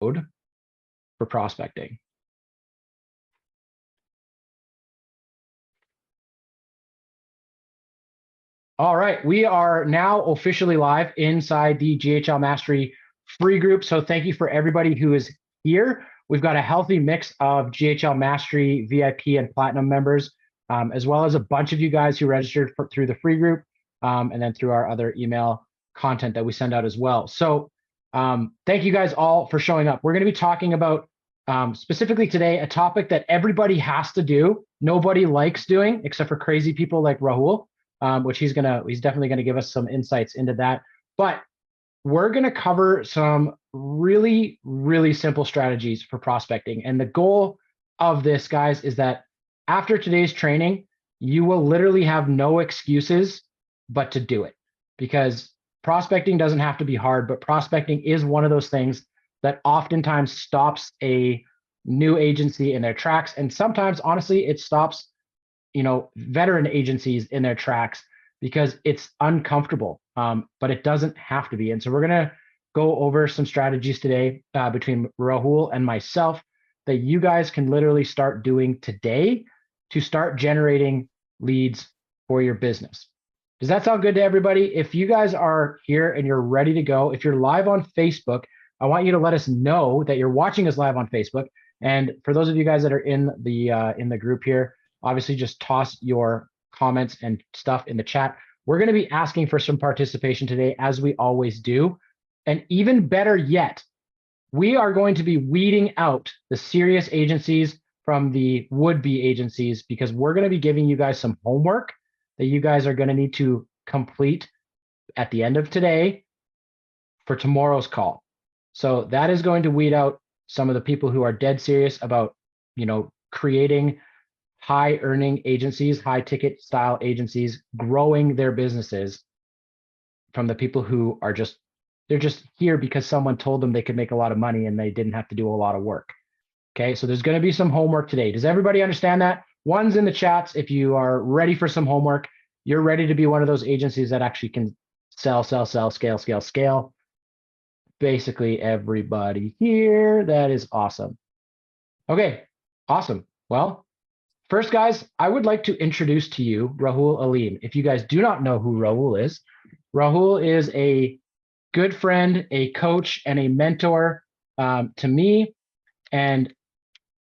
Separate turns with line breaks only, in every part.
for prospecting. All right, we are now officially live inside the GHL Mastery free group. So thank you for everybody who is here. We've got a healthy mix of GHL Mastery VIP and Platinum members, as well as a bunch of you guys who registered through the free group, and then through our other email content that we send out as well. So thank you guys all for showing up. We're going to be talking about specifically today a topic that everybody has to do. Nobody likes doing except for crazy people like Rahul. Which he's definitely gonna give us some insights into that. But we're gonna cover some really, really simple strategies for prospecting. And the goal of this, guys, is that after today's training, you will literally have no excuses but to do it. Because prospecting doesn't have to be hard, but prospecting is one of those things that oftentimes stops a new agency in their tracks. And sometimes, honestly, it stops veteran agencies in their tracks because it's uncomfortable, but it doesn't have to be. And so we're going to go over some strategies today between Rahul and myself that you guys can literally start doing today to start generating leads for your business. Does that sound good to everybody? If you guys are here and you're ready to go, if you're live on Facebook, I want you to let us know that you're watching us live on Facebook. And for those of you guys that are in the group here, obviously just toss your comments and stuff in the chat. We're going to be asking for some participation today, as we always do. And even better yet, we are going to be weeding out the serious agencies from the would-be agencies, because we're going to be giving you guys some homework that you guys are going to need to complete at the end of today for tomorrow's call. So that is going to weed out some of the people who are dead serious about, creating high earning agencies, high ticket style agencies, growing their businesses, from the people who are they're just here because someone told them they could make a lot of money and they didn't have to do a lot of work. Okay, so there's going to be some homework today. Does everybody understand that? One's in the chats. If you are ready for some homework, you're ready to be one of those agencies that actually can sell, scale. Basically everybody here. That is awesome. Okay, awesome. Well, first, guys, I would like to introduce to you Rahul Aleem. If you guys do not know who Rahul is a good friend, a coach, and a mentor to me. And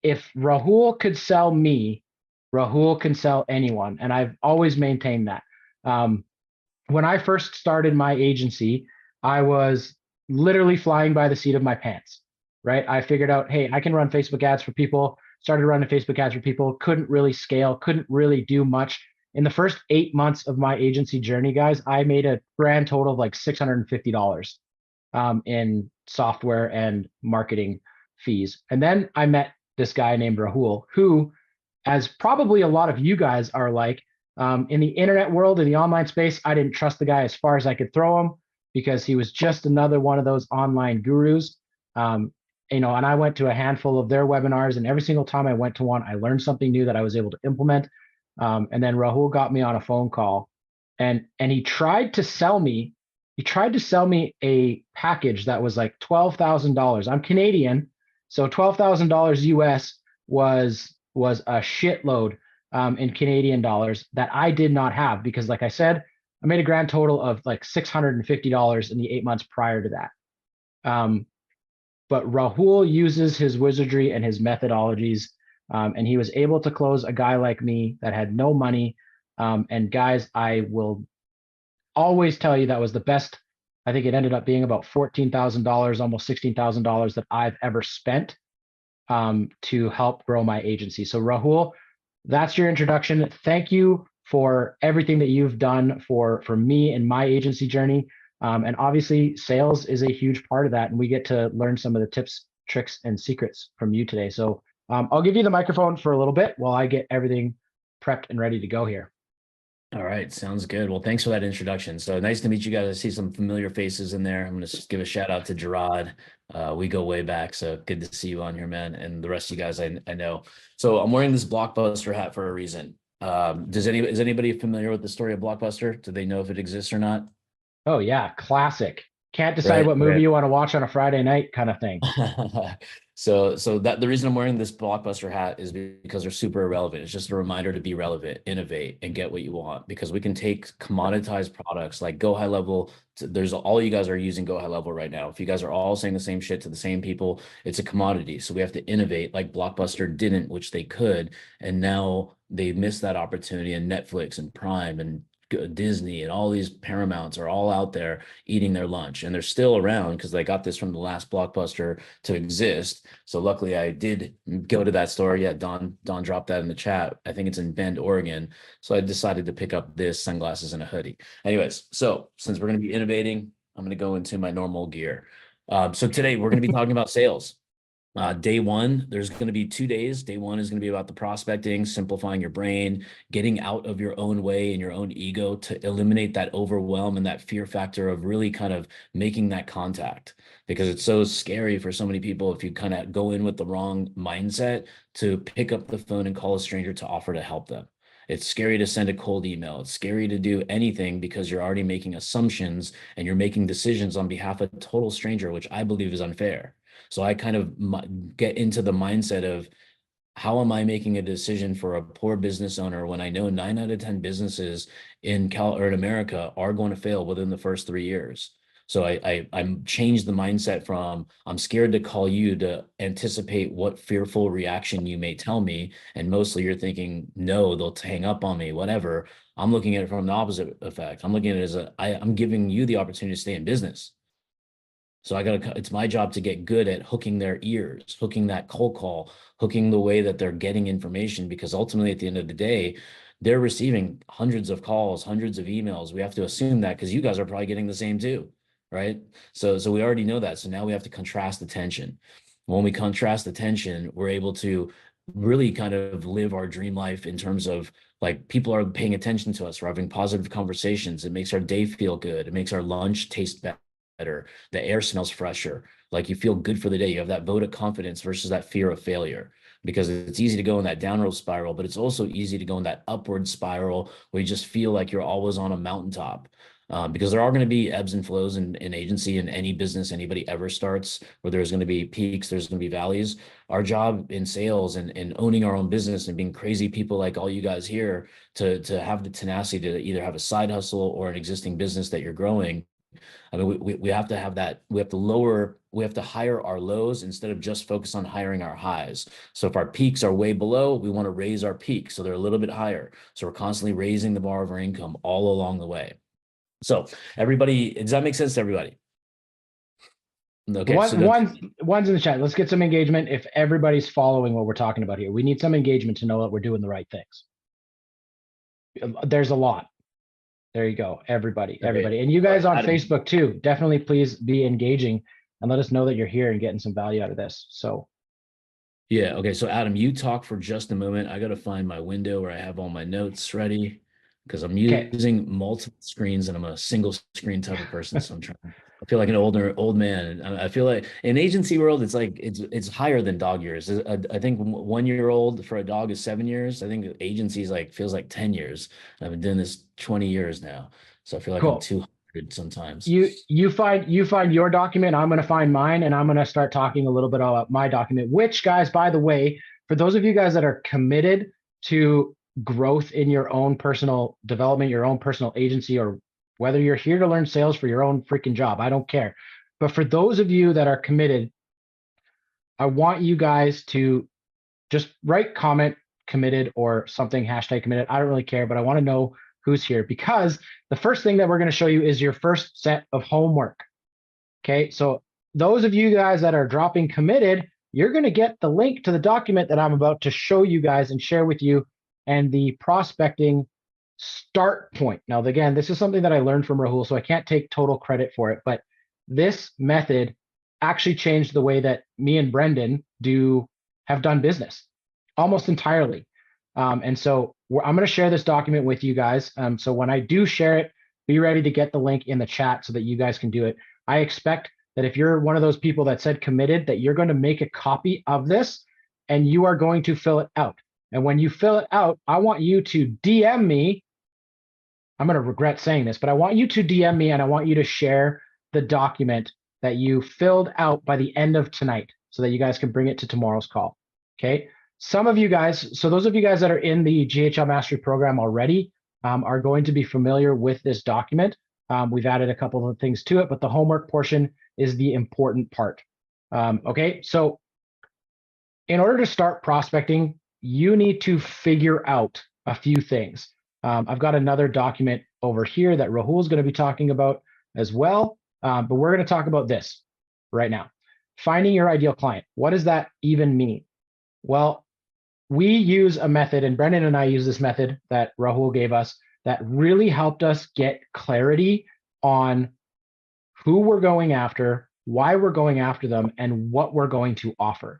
if Rahul could sell me, Rahul can sell anyone. And I've always maintained that. When I first started my agency, I was literally flying by the seat of my pants, right? I figured out, hey, I can run Facebook ads for people. Started running Facebook ads for people, couldn't really scale, couldn't really do much. In the first 8 months of my agency journey, guys, I made a grand total of like $650 in software and marketing fees. And then I met this guy named Rahul, who, as probably a lot of you guys are like, in the internet world, in the online space, I didn't trust the guy as far as I could throw him, because he was just another one of those online gurus. And I went to a handful of their webinars, and every single time I went to one, I learned something new that I was able to implement. And then Rahul got me on a phone call, and he tried to sell me. He tried to sell me a package that was like $12,000. I'm Canadian, so $12,000 US was a shitload in Canadian dollars that I did not have, because, like I said, I made a grand total of like $650 in the 8 months prior to that. But Rahul uses his wizardry and his methodologies, and he was able to close a guy like me that had no money. And guys, I will always tell you that was the best. I think it ended up being about $14,000, almost $16,000 that I've ever spent to help grow my agency. So Rahul, that's your introduction. Thank you for everything that you've done for me and my agency journey. And obviously sales is a huge part of that. And we get to learn some of the tips, tricks, and secrets from you today. So I'll give you the microphone for a little bit while I get everything prepped and ready to go here.
All right. Sounds good. Well, thanks for that introduction. So nice to meet you guys. I see some familiar faces in there. I'm going to give a shout out to Gerard. We go way back. So good to see you on here, man. And the rest of you guys I know. So I'm wearing this Blockbuster hat for a reason. Is anybody familiar with the story of Blockbuster? Do they know if it exists or not?
Oh yeah, classic. Can't decide
Right,
what movie
right.
you want to watch on a Friday night kind of thing.
So that the reason I'm wearing this Blockbuster hat is because they're super irrelevant. It's just a reminder to be relevant, innovate, and get what you want. Because we can take commoditized products like Go High Level. There's all you guys are using Go High Level right now. If you guys are all saying the same shit to the same people, it's a commodity. So we have to innovate like Blockbuster didn't, which they could, and now they missed that opportunity. And Netflix and Prime and Disney and all these Paramounts are all out there eating their lunch, and they're still around because they got this from the last Blockbuster to exist. So luckily I did go to that store. Yeah, Don dropped that in the chat. I think it's in Bend, Oregon. So I decided to pick up this sunglasses and a hoodie. Anyways, so since we're going to be innovating, I'm going to go into my normal gear. So today we're going to be talking about sales. Day one, there's going to be 2 days. Day one is going to be about the prospecting, simplifying your brain, getting out of your own way and your own ego to eliminate that overwhelm and that fear factor of really kind of making that contact, because it's so scary for so many people if you kind of go in with the wrong mindset to pick up the phone and call a stranger to offer to help them. It's scary to send a cold email. It's scary to do anything because you're already making assumptions and you're making decisions on behalf of a total stranger, which I believe is unfair. So I kind of get into the mindset of how am I making a decision for a poor business owner when I know 9 out of 10 businesses in America are going to fail within the first 3 years. So I'm changed the mindset from I'm scared to call you to anticipate what fearful reaction you may tell me. And mostly you're thinking, no, they'll hang up on me, whatever. I'm looking at it from the opposite effect. I'm looking at it as I'm giving you the opportunity to stay in business. So it's my job to get good at hooking their ears, hooking that cold call, hooking the way that they're getting information, because ultimately at the end of the day, they're receiving hundreds of calls, hundreds of emails. We have to assume that because you guys are probably getting the same too, right? So we already know that. So now we have to contrast the tension. When we contrast the tension, we're able to really kind of live our dream life in terms of like people are paying attention to us. We're having positive conversations. It makes our day feel good. It makes our lunch taste better. The air smells fresher. Like you feel good for the day. You have that vote of confidence versus that fear of failure, because it's easy to go in that downward spiral, but it's also easy to go in that upward spiral where you just feel like you're always on a mountaintop. Because there are going to be ebbs and flows in agency in any business anybody ever starts, where there's going to be peaks, there's going to be valleys. Our job in sales and owning our own business and being crazy people like all you guys here to have the tenacity to either have a side hustle or an existing business that you're growing. I mean, we have to have that. We have to hire our lows instead of just focus on hiring our highs. So if our peaks are way below, we want to raise our peaks so they're a little bit higher. So we're constantly raising the bar of our income all along the way. So everybody, does that make sense to everybody? Okay,
One's in the chat. Let's get some engagement. If everybody's following what we're talking about here, we need some engagement to know that we're doing the right things. There's a lot. There you go, everybody. And you guys on Facebook too, definitely please be engaging and let us know that you're here and getting some value out of this. So
yeah, okay. So Adam, you talk for just a moment. I got to find my window where I have all my notes ready, because I'm using multiple screens and I'm a single screen type of person. So I feel like an old man. I feel like in agency world, it's like it's higher than dog years. I think 1 year old for a dog is 7 years. I think agencies like feels like 10 years. I've been doing this 20 years now. So I feel like I'm 200 sometimes.
You find your document, I'm going to find mine, and I'm going to start talking a little bit about my document, which, guys, by the way, for those of you guys that are committed to growth in your own personal development, your own personal agency, or whether you're here to learn sales for your own freaking job, I don't care. But for those of you that are committed, I want you guys to just write comment committed or something, hashtag committed. I don't really care, but I want to know who's here, because the first thing that we're going to show you is your first set of homework. Okay, so those of you guys that are dropping committed, you're going to get the link to the document that I'm about to show you guys and share with you, and the prospecting start point. Now, again, this is something that I learned from Rahul, so I can't take total credit for it, but this method actually changed the way that me and Brendan have done business almost entirely. And so I'm going to share this document with you guys. So when I do share it, be ready to get the link in the chat so that you guys can do it. I expect that if you're one of those people that said committed, that you're going to make a copy of this and you are going to fill it out. And when you fill it out, I want you to DM me. I'm going to regret saying this, but I want you to DM me and I want you to share the document that you filled out by the end of tonight so that you guys can bring it to tomorrow's call. Okay. Some of you guys, so those of you guys that are in the GHL Mastery program already are going to be familiar with this document. We've added a couple of things to it, but the homework portion is the important part. Okay. So in order to start prospecting, you need to figure out a few things. I've got another document over here that Rahul is going to be talking about as well, but we're going to talk about this right now. Finding your ideal client. What does that even mean? Well, we use a method, and Brendan and I use this method that Rahul gave us that really helped us get clarity on who we're going after, why we're going after them, and what we're going to offer.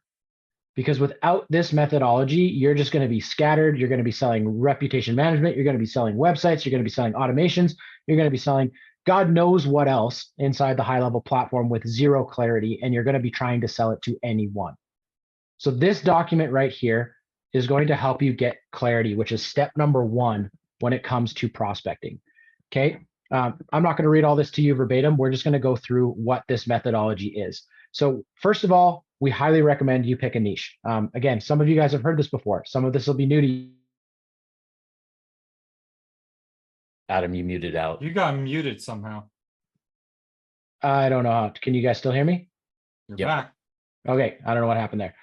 Because without this methodology, you're just going to be scattered. You're going to be selling reputation management. You're going to be selling websites. You're going to be selling automations. You're going to be selling God knows what else inside the high level platform with zero clarity. And you're going to be trying to sell it to anyone. So this document right here is going to help you get clarity, which is step number one when it comes to prospecting. Okay. I'm not going to read all this to you verbatim. We're just going to go through what this methodology is. So first of all, we highly recommend you pick a niche. Again, some of you guys have heard this before. Some of this will be new to you.
Adam, you muted out.
You got muted somehow.
I don't know how. Can you guys still hear me?
You're
Yep.
back.
Okay, I don't know what happened there.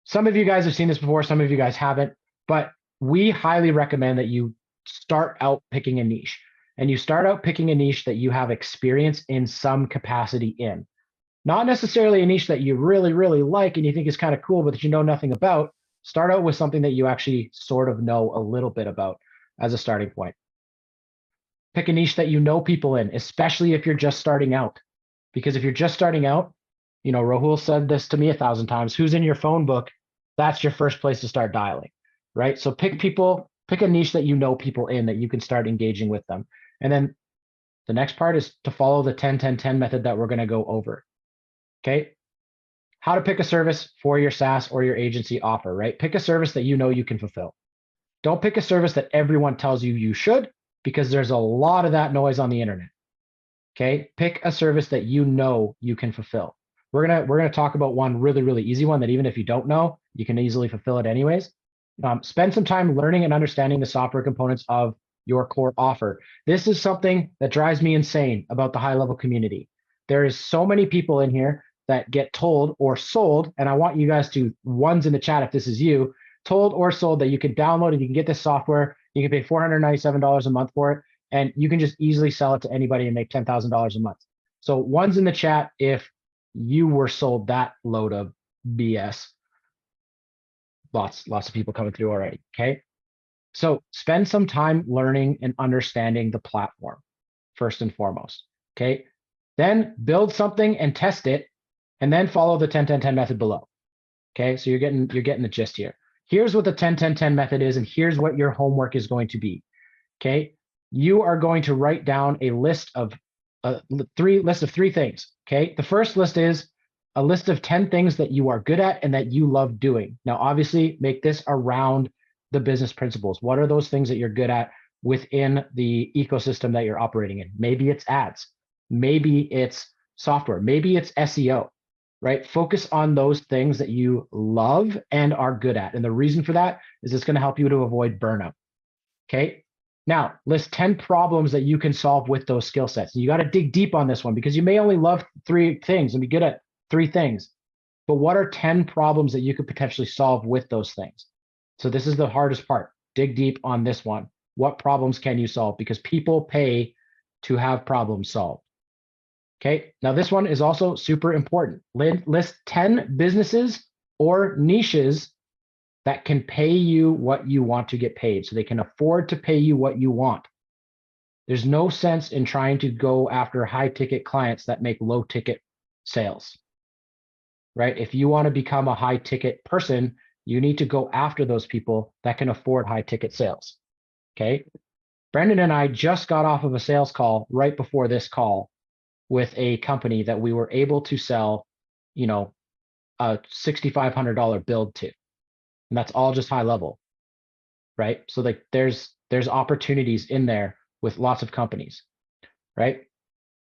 Some of you guys have seen this before. Some of you guys haven't. But we highly recommend that you start out picking a niche. And you start out picking a niche that you have experience in some capacity in. Not necessarily a niche that you really, really like and you think is kind of cool, but that you know nothing about. Start out with something that you actually sort of know a little bit about as a starting point. Pick a niche that you know people in, especially if you're just starting out. Because if you're just starting out, you know, Rahul said this to me 1,000 times, who's in your phone book? That's your first place to start dialing, right? So pick a niche that you know people in that you can start engaging with them. And then the next part is to follow the 10-10-10 method that we're going to go over. Okay. How to pick a service for your SaaS or your agency offer, right? Pick a service that you know you can fulfill. Don't pick a service that everyone tells you you should, because there's a lot of that noise on the internet. Okay. Pick a service that you know you can fulfill. We're gonna talk about one really, really easy one that even if you don't know, you can easily fulfill it anyways. Spend some time learning and understanding the software components of your core offer. This is something that drives me insane about the high level community. There is so many people in here that get told or sold, and I want you guys to, ones in the chat if this is you, told or sold that you can download it, you can get this software, you can pay $497 a month for it, and you can just easily sell it to anybody and make $10,000 a month. So ones in the chat if you were sold that load of BS. Lots of people coming through already, okay? So spend some time learning and understanding the platform first and foremost, okay? Then build something and test it, and then follow the 10-10-10 method below. Okay, so you're getting the gist here. Here's what the 10-10-10 method is, and here's what your homework is going to be. Okay, you are going to write down a list of three things. Okay, the first list is a list of 10 things that you are good at and that you love doing. Now, obviously, make this around the business principles. What are those things that you're good at within the ecosystem that you're operating in? Maybe it's ads, maybe it's software, maybe it's SEO. Right? Focus on those things that you love and are good at. And the reason for that is it's going to help you to avoid burnout. Okay. Now list 10 problems that you can solve with those skill sets. You got to dig deep on this one because you may only love 3 things and be good at 3 things, but what are 10 problems that you could potentially solve with those things? So this is the hardest part. Dig deep on this one. What problems can you solve? Because people pay to have problems solved. Okay, now this one is also super important. List 10 businesses or niches that can pay you what you want to get paid, so they can afford to pay you what you want. There's no sense in trying to go after high ticket clients that make low ticket sales, right? If you want to become a high ticket person, you need to go after those people that can afford high ticket sales. Okay, Brendan and I just got off of a sales call right before this call with a company that we were able to sell, you know, a $6,500 build to, and that's all just high level, right? So like there's opportunities in there with lots of companies, right?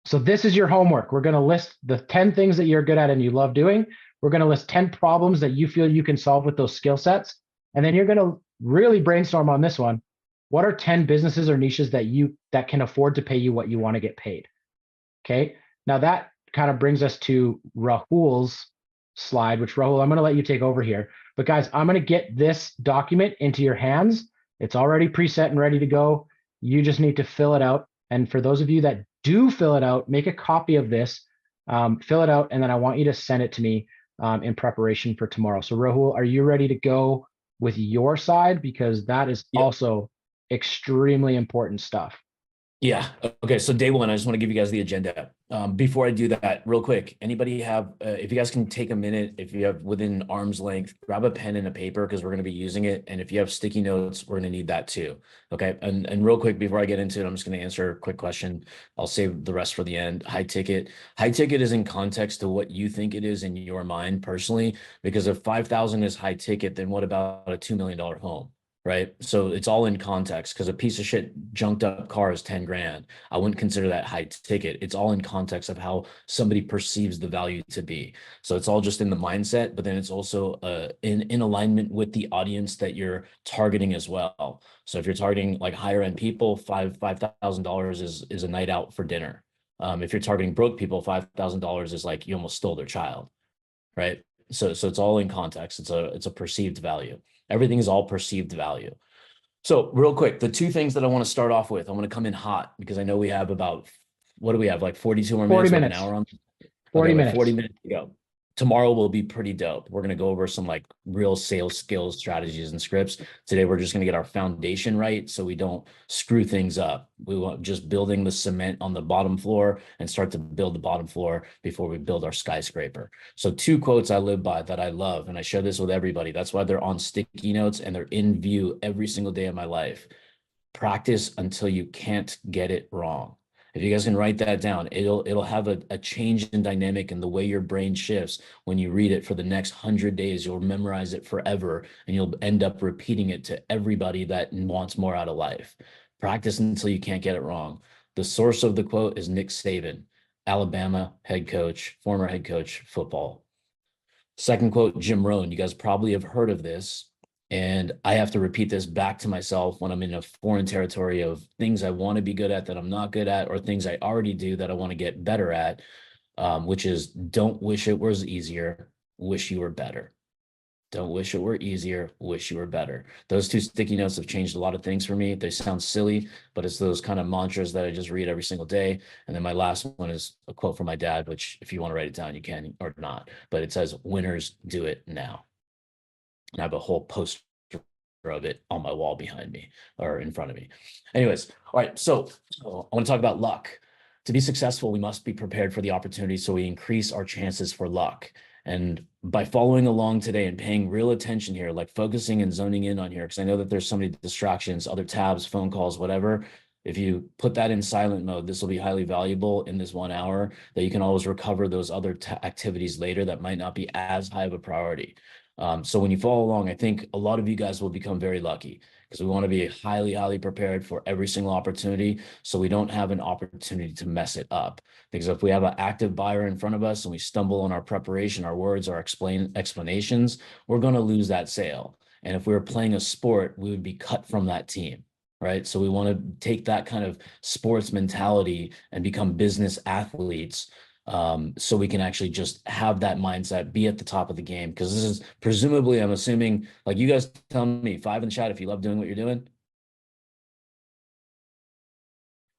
So this is your homework. We're going to list the 10 things that you're good at and you love doing. We're going to list 10 problems that you feel you can solve with those skill sets. And then you're going to really brainstorm on this one. What are 10 businesses or niches that can afford to pay you what you want to get paid? Okay. Now that kind of brings us to Rahul's slide, which Rahul, I'm going to let you take over here. But guys, I'm going to get this document into your hands. It's already preset and ready to go. You just need to fill it out. And for those of you that do fill it out, make a copy of this, fill it out, and then I want you to send it to me in preparation for tomorrow. So Rahul, are you ready to go with your side? Because that is also extremely important stuff.
Yeah. Okay. So day one, I just want to give you guys the agenda. Before I do that, real quick, anybody have, if you guys can take a minute, if you have within arm's length, grab a pen and a paper because we're going to be using it. And if you have sticky notes, we're going to need that too. Okay. And real quick, before I get into it, I'm just going to answer a quick question. I'll save the rest for the end. High ticket. High ticket is in context to what you think it is in your mind personally, because if 5,000 is high ticket, then what about a $2 million home? Right. So it's all in context, because a piece of shit junked up car is 10 grand. I wouldn't consider that high ticket. It's all in context of how somebody perceives the value to be. So it's all just in the mindset, but then it's also in alignment with the audience that you're targeting as well. So if you're targeting like higher end people, $5,000 is a night out for dinner. If you're targeting broke people, $5,000 is like you almost stole their child. Right. So it's all in context. It's a perceived value. Everything is all perceived value. So real quick, the two things that I want to start off with, I want to come in hot because I know we have about, what do we have? Like 42 more minutes,
40
like
minutes.
an hour on.
40
Okay,
minutes.
40 minutes to go. Tomorrow will be pretty dope. We're going to go over some like real sales skills, strategies, and scripts. Today, we're just going to get our foundation right so we don't screw things up. We want just building the cement on the bottom floor and start to build the bottom floor before we build our skyscraper. So 2 quotes I live by that I love, and I share this with everybody. That's why they're on sticky notes and they're in view every single day of my life. Practice until you can't get it wrong. If you guys can write that down, it'll have a change in dynamic in the way your brain shifts when you read it for the next 100 days. You'll memorize it forever, and you'll end up repeating it to everybody that wants more out of life. Practice until you can't get it wrong. The source of the quote is Nick Saban, Alabama head coach, former head coach, football. Second quote, Jim Rohn. You guys probably have heard of this. And I have to repeat this back to myself when I'm in a foreign territory of things I want to be good at that I'm not good at, or things I already do that I want to get better at, which is don't wish it was easier, wish you were better. Don't wish it were easier, wish you were better. Those 2 sticky notes have changed a lot of things for me. They sound silly, but it's those kind of mantras that I just read every single day. And then my last one is a quote from my dad, which if you want to write it down, you can or not. But it says, winners do it now. And I have a whole poster of it on my wall behind me or in front of me. Anyways, all right. So I want to talk about luck. To be successful, we must be prepared for the opportunity so we increase our chances for luck. And by following along today and paying real attention here, like focusing and zoning in on here, because I know that there's so many distractions, other tabs, phone calls, whatever. If you put that in silent mode, this will be highly valuable in this 1 hour that you can always recover those other activities later that might not be as high of a priority. So when you follow along, I think a lot of you guys will become very lucky because we want to be highly, highly prepared for every single opportunity so we don't have an opportunity to mess it up. Because if we have an active buyer in front of us and we stumble on our preparation, our words, our explanations, we're going to lose that sale. And if we were playing a sport, we would be cut from that team. Right. So we want to take that kind of sports mentality and become business athletes. So we can actually just have that mindset, be at the top of the game. Because this is presumably, I'm assuming, like you guys tell me, 5 in the chat if you love doing what you're doing.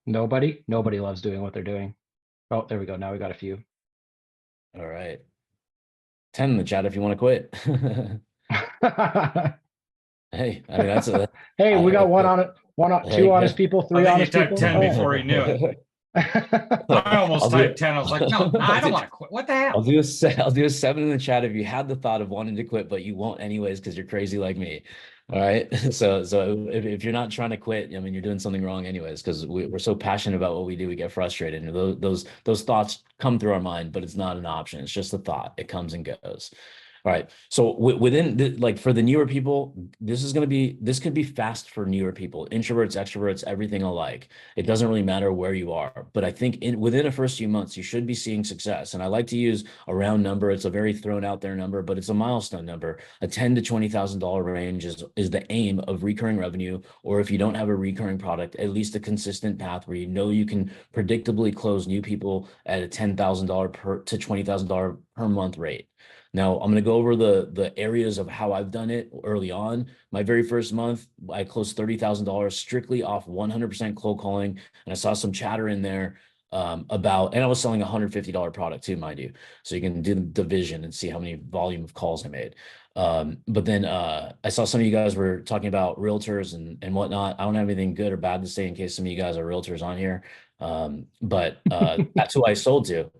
Nobody loves doing what they're doing. Oh, there we go. Now we got a few.
All right. 10 in the chat if you want to quit. Hey, I mean, that's a.
Hey, we got two honest people, 3 honest people.
I think you typed 10 before he knew it. I almost typed 10. I was like, no, I don't want to quit. What the hell?
I'll do a 7 in the chat if you had the thought of wanting to quit, but you won't anyways because you're crazy like me. All right. So if you're not trying to quit, I mean, you're doing something wrong anyways, because we're so passionate about what we do, we get frustrated. And those thoughts come through our mind, but it's not an option. It's just a thought. It comes and goes. All right. So within like for the newer people, this could be fast for newer people, introverts, extroverts, everything alike. It doesn't really matter where you are, but I think within the first few months, you should be seeing success. And I like to use a round number. It's a very thrown out there number, but it's a milestone number. A $10,000 to $20,000 range is the aim of recurring revenue. Or if you don't have a recurring product, at least a consistent path where you know you can predictably close new people at a $10,000 to $20,000 per month rate. Now, I'm going to go over the areas of how I've done it early on. My very first month, I closed $30,000 strictly off 100% cold calling. And I saw some chatter in there about, and I was selling a $150 product too, mind you. So you can do the division and see how many volume of calls I made. But then I saw some of you guys were talking about realtors and whatnot. I don't have anything good or bad to say in case some of you guys are realtors on here. But that's who I sold to.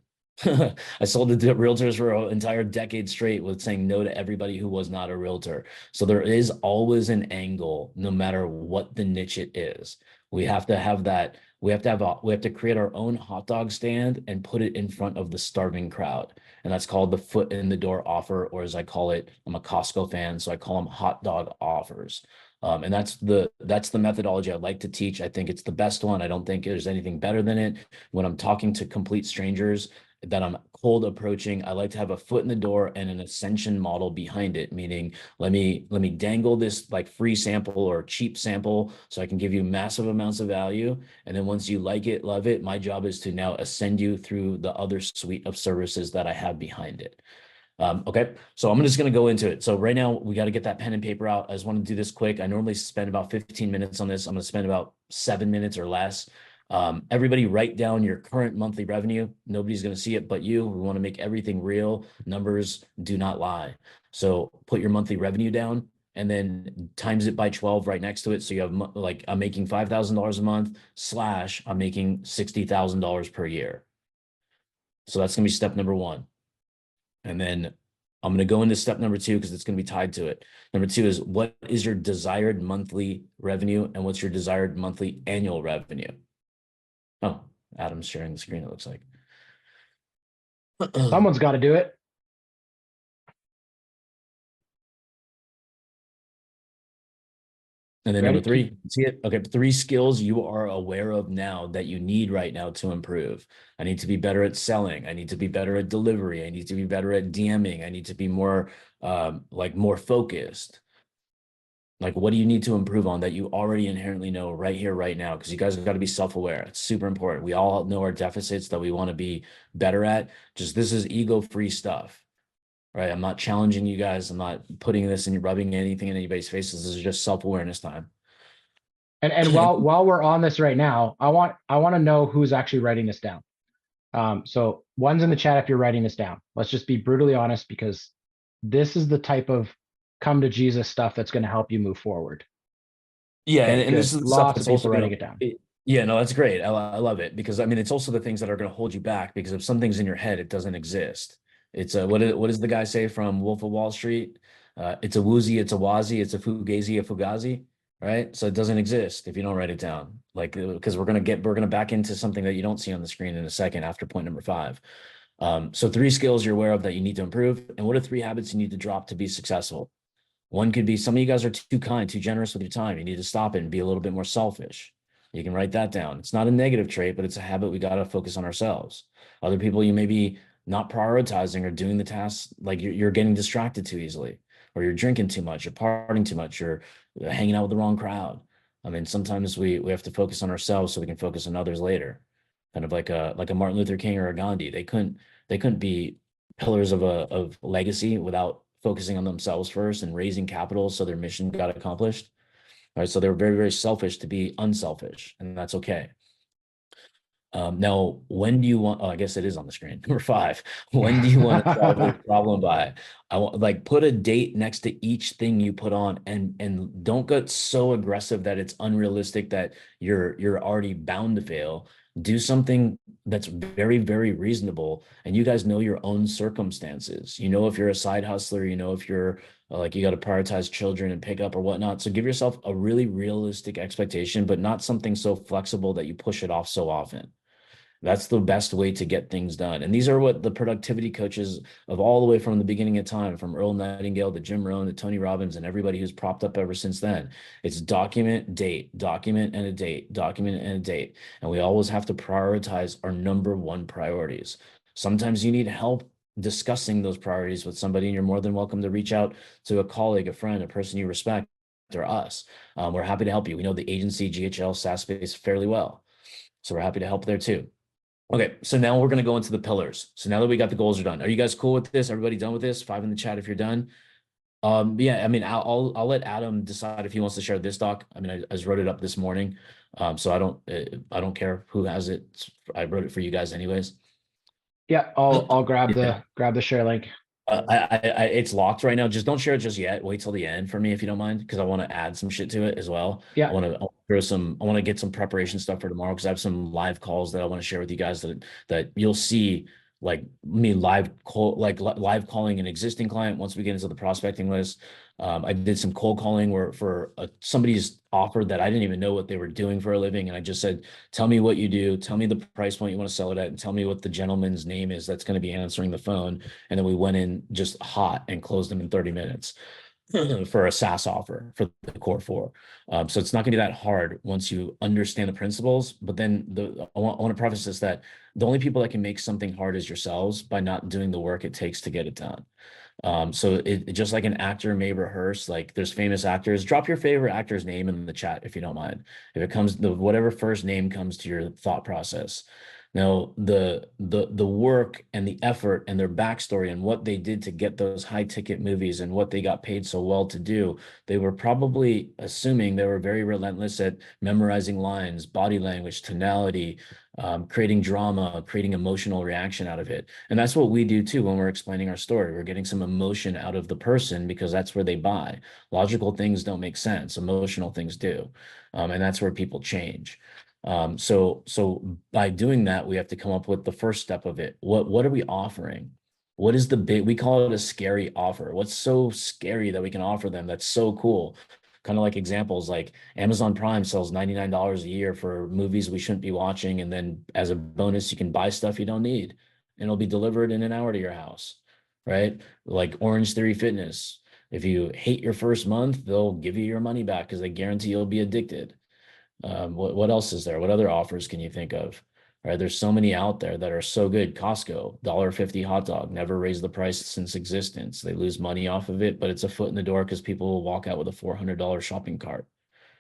I sold to realtors for an entire decade straight with saying no to everybody who was not a realtor. So there is always an angle, no matter what the niche it is. We have to have that. We have to create our own hot dog stand and put it in front of the starving crowd. And that's called the foot in the door offer, or as I call it, I'm a Costco fan, so I call them hot dog offers. And that's the methodology I like to teach. I think it's the best one. I don't think there's anything better than it. When I'm talking to complete strangers that I'm cold approaching, I like to have a foot in the door and an ascension model behind it, meaning let me dangle this like free sample or cheap sample so I can give you massive amounts of value. And then once you like it, love it, my job is to now ascend you through the other suite of services that I have behind it. Okay, so I'm just going to go into it. So right now we got to get that pen and paper out. I just want to do this quick. I normally spend about 15 minutes on this. I'm going to spend about 7 minutes or less. Everybody write down your current monthly revenue. Nobody's going to see it but you. We want to make everything real. Numbers do not lie. So put your monthly revenue down and then times it by 12 right next to it. So you have like, I'm making $5,000 a month / I'm making $60,000 per year. So that's going to be step number 1. And then I'm going to go into step number 2 because it's going to be tied to it. Number 2 is what is your desired monthly revenue and what's your desired monthly annual revenue? Oh, Adam's sharing the screen, it looks like.
Someone's got to do it.
And then number 3, see it? Okay, 3 skills you are aware of now that you need right now to improve. I need to be better at selling. I need to be better at delivery. I need to be better at DMing. I need to be more more focused. Like, what do you need to improve on that you already inherently know right here, right now? Because you guys have got to be self-aware. It's super important. We all know our deficits that we want to be better at. Just this is ego-free stuff, right? I'm not challenging you guys. I'm not putting this and rubbing anything in anybody's faces. This is just self-awareness time.
And while we're on this right now, I want to know who's actually writing this down. So one's in the chat if you're writing this down. Let's just be brutally honest, because this is the type of come to Jesus stuff that's going to help you move forward.
Yeah, and this is
lots of people writing it down.
Yeah, no, that's great. I love it because I mean it's also the things that are going to hold you back, because if something's in your head, it doesn't exist. It's what does the guy say from Wolf of Wall Street? It's a woozy, it's a wazi, it's a fugazi, a fugazi, right? So it doesn't exist if you don't write it down. Like, because we're gonna back into something that you don't see on the screen in a second after point number 5. So 3 skills you're aware of that you need to improve, and what are 3 habits you need to drop to be successful? One could be some of you guys are too kind, too generous with your time. You need to stop it and be a little bit more selfish. You can write that down. It's not a negative trait, but it's a habit we got to focus on ourselves. Other people, you may be not prioritizing or doing the tasks, like you're getting distracted too easily, or you're drinking too much, you're partying too much, you're hanging out with the wrong crowd. I mean, sometimes we have to focus on ourselves so we can focus on others later. Kind of like a Martin Luther King or a Gandhi. They couldn't be pillars of legacy without focusing on themselves first and raising capital so their mission got accomplished. All right, so they were very, very selfish to be unselfish, and that's okay. Now, when do you want, I guess it is on the screen, number 5, when do you want to solve the problem by? I want, like, put a date next to each thing you put on, and don't get so aggressive that it's unrealistic that you're already bound to fail. Do something that's very, very reasonable. And you guys know your own circumstances. You know, if you're a side hustler, you know, if you're like, you got to prioritize children and pick up or whatnot. So give yourself a really realistic expectation, but not something so flexible that you push it off so often. That's the best way to get things done. And these are what the productivity coaches of all the way from the beginning of time, from Earl Nightingale to Jim Rohn to Tony Robbins and everybody who's propped up ever since then. It's document, date, document and a date, document and a date. And we always have to prioritize our number one priorities. Sometimes you need help discussing those priorities with somebody, and you're more than welcome to reach out to a colleague, a friend, a person you respect, or us. We're happy to help you. We know the agency, GHL, SaaS space fairly well. So we're happy to help there too. Okay, so now we're going to go into the pillars. So now that we got the goals are done, are you guys cool with this? Everybody done with this? 5 in the chat if you're done. Yeah, I mean, I'll let Adam decide if he wants to share this doc. I mean, I just wrote it up this morning, so I don't care who has it. I wrote it for you guys anyways.
Yeah, I'll grab the share link.
It's locked right now. Just don't share it just yet. Wait till the end for me if you don't mind, because I want to add some shit to it as well.
Yeah.
I want to get some preparation stuff for tomorrow, because I have some live calls that I want to share with you guys that you'll see, like me live calling an existing client once we get into the prospecting list. I did some cold calling for somebody's offer that I didn't even know what they were doing for a living. And I just said, tell me what you do, tell me the price point you want to sell it at, and tell me what the gentleman's name is that's going to be answering the phone. And then we went in just hot and closed them in 30 minutes for a SaaS offer for the core 4. So it's not going to be that hard once you understand the principles. But then I want to preface this that the only people that can make something hard is yourselves by not doing the work it takes to get it done. So it just like an actor may rehearse, like there's famous actors. Drop your favorite actor's name in the chat if you don't mind. If it comes, whatever first name comes to your thought process. Now, the work and the effort and their backstory and what they did to get those high ticket movies and what they got paid so well to do, they were probably assuming they were very relentless at memorizing lines, body language, tonality, creating drama, creating emotional reaction out of it. And that's what we do too when we're explaining our story. We're getting some emotion out of the person because that's where they buy. Logical things don't make sense. Emotional things do. And that's where people change. So by doing that, we have to come up with the first step of it. What are we offering? What is we call it a scary offer. What's so scary that we can offer them that's so cool? Kind of like examples like Amazon Prime sells $99 a year for movies we shouldn't be watching. And then as a bonus, you can buy stuff you don't need and it'll be delivered in an hour to your house, right? Like Orange Theory Fitness. If you hate your first month, they'll give you your money back because they guarantee you'll be addicted. What else is there? What other offers can you think of? Right? There's so many out there that are so good. Costco, $1.50 hot dog, never raised the price since existence. They lose money off of it, but it's a foot in the door because people will walk out with a $400 shopping cart.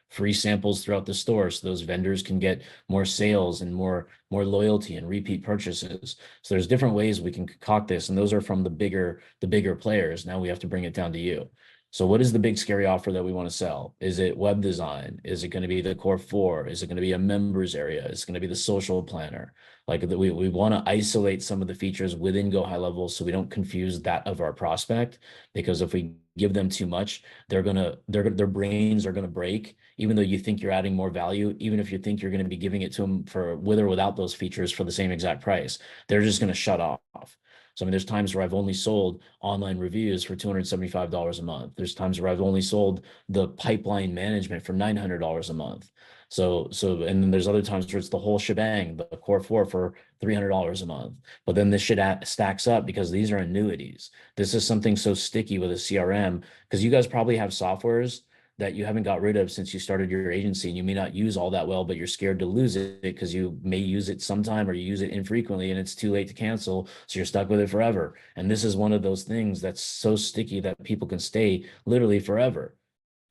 Free samples throughout the store so those vendors can get more sales and more loyalty and repeat purchases. So there's different ways we can concoct this, and those are from the bigger players. Now we have to bring it down to you. So what is the big scary offer that we want to sell? Is it web design? Is it going to be the core 4? Is it going to be a members area? Is it going to be the social planner? Like we want to isolate some of the features within Go High Level so we don't confuse that of our prospect, because if we give them too much, their brains are going to break, even though you think you're adding more value, even if you think you're going to be giving it to them for with or without those features for the same exact price, they're just going to shut off. So I mean, there's times where I've only sold online reviews for $275 a month. There's times where I've only sold the pipeline management for $900 a month. So, and then there's other times where it's the whole shebang, the core 4 for $300 a month. But then this shit stacks up because these are annuities. This is something so sticky with a CRM, because you guys probably have softwares that you haven't got rid of since you started your agency, and you may not use all that well, but you're scared to lose it because you may use it sometime or you use it infrequently and it's too late to cancel. So you're stuck with it forever. And this is one of those things that's so sticky that people can stay literally forever.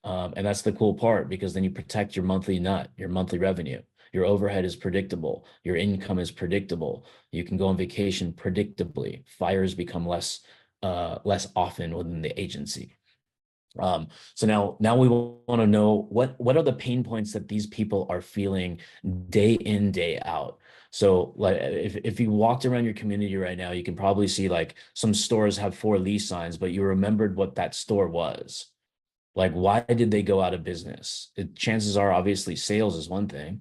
And that's the cool part, because then you protect your monthly nut, your monthly revenue. Your overhead is predictable. Your income is predictable. You can go on vacation predictably. Fires become less often within the agency. So now we want to know what are the pain points that these people are feeling day in, day out. So like if you walked around your community right now, you can probably see like some stores have for lease signs, but you remembered what that store was. Like, why did they go out of business? Chances are obviously sales is one thing,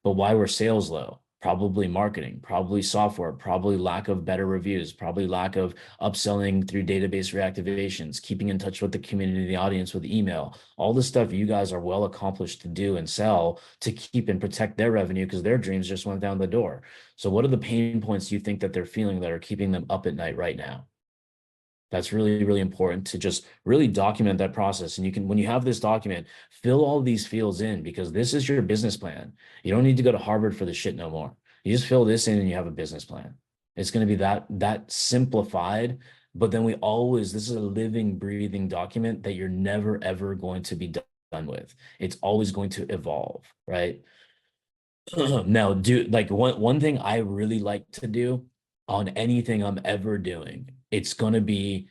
but why were sales low? probably marketing, probably software, probably lack of better reviews, probably lack of upselling through database reactivations, keeping in touch with the community, the audience with email, all the stuff you guys are well accomplished to do and sell to keep and protect their revenue because their dreams just went down the door. So what are the pain points you think that they're feeling that are keeping them up at night right now? That's really, really important to just really document that process. And you can, when you have this document, fill all these fields in because this is your business plan. You don't need to go to Harvard for the shit no more. You just fill this in and you have a business plan. It's going to be that simplified, but then this is a living, breathing document that you're never, ever going to be done with. It's always going to evolve, right? Now, one thing I really like to do on anything I'm ever doing, it's going to be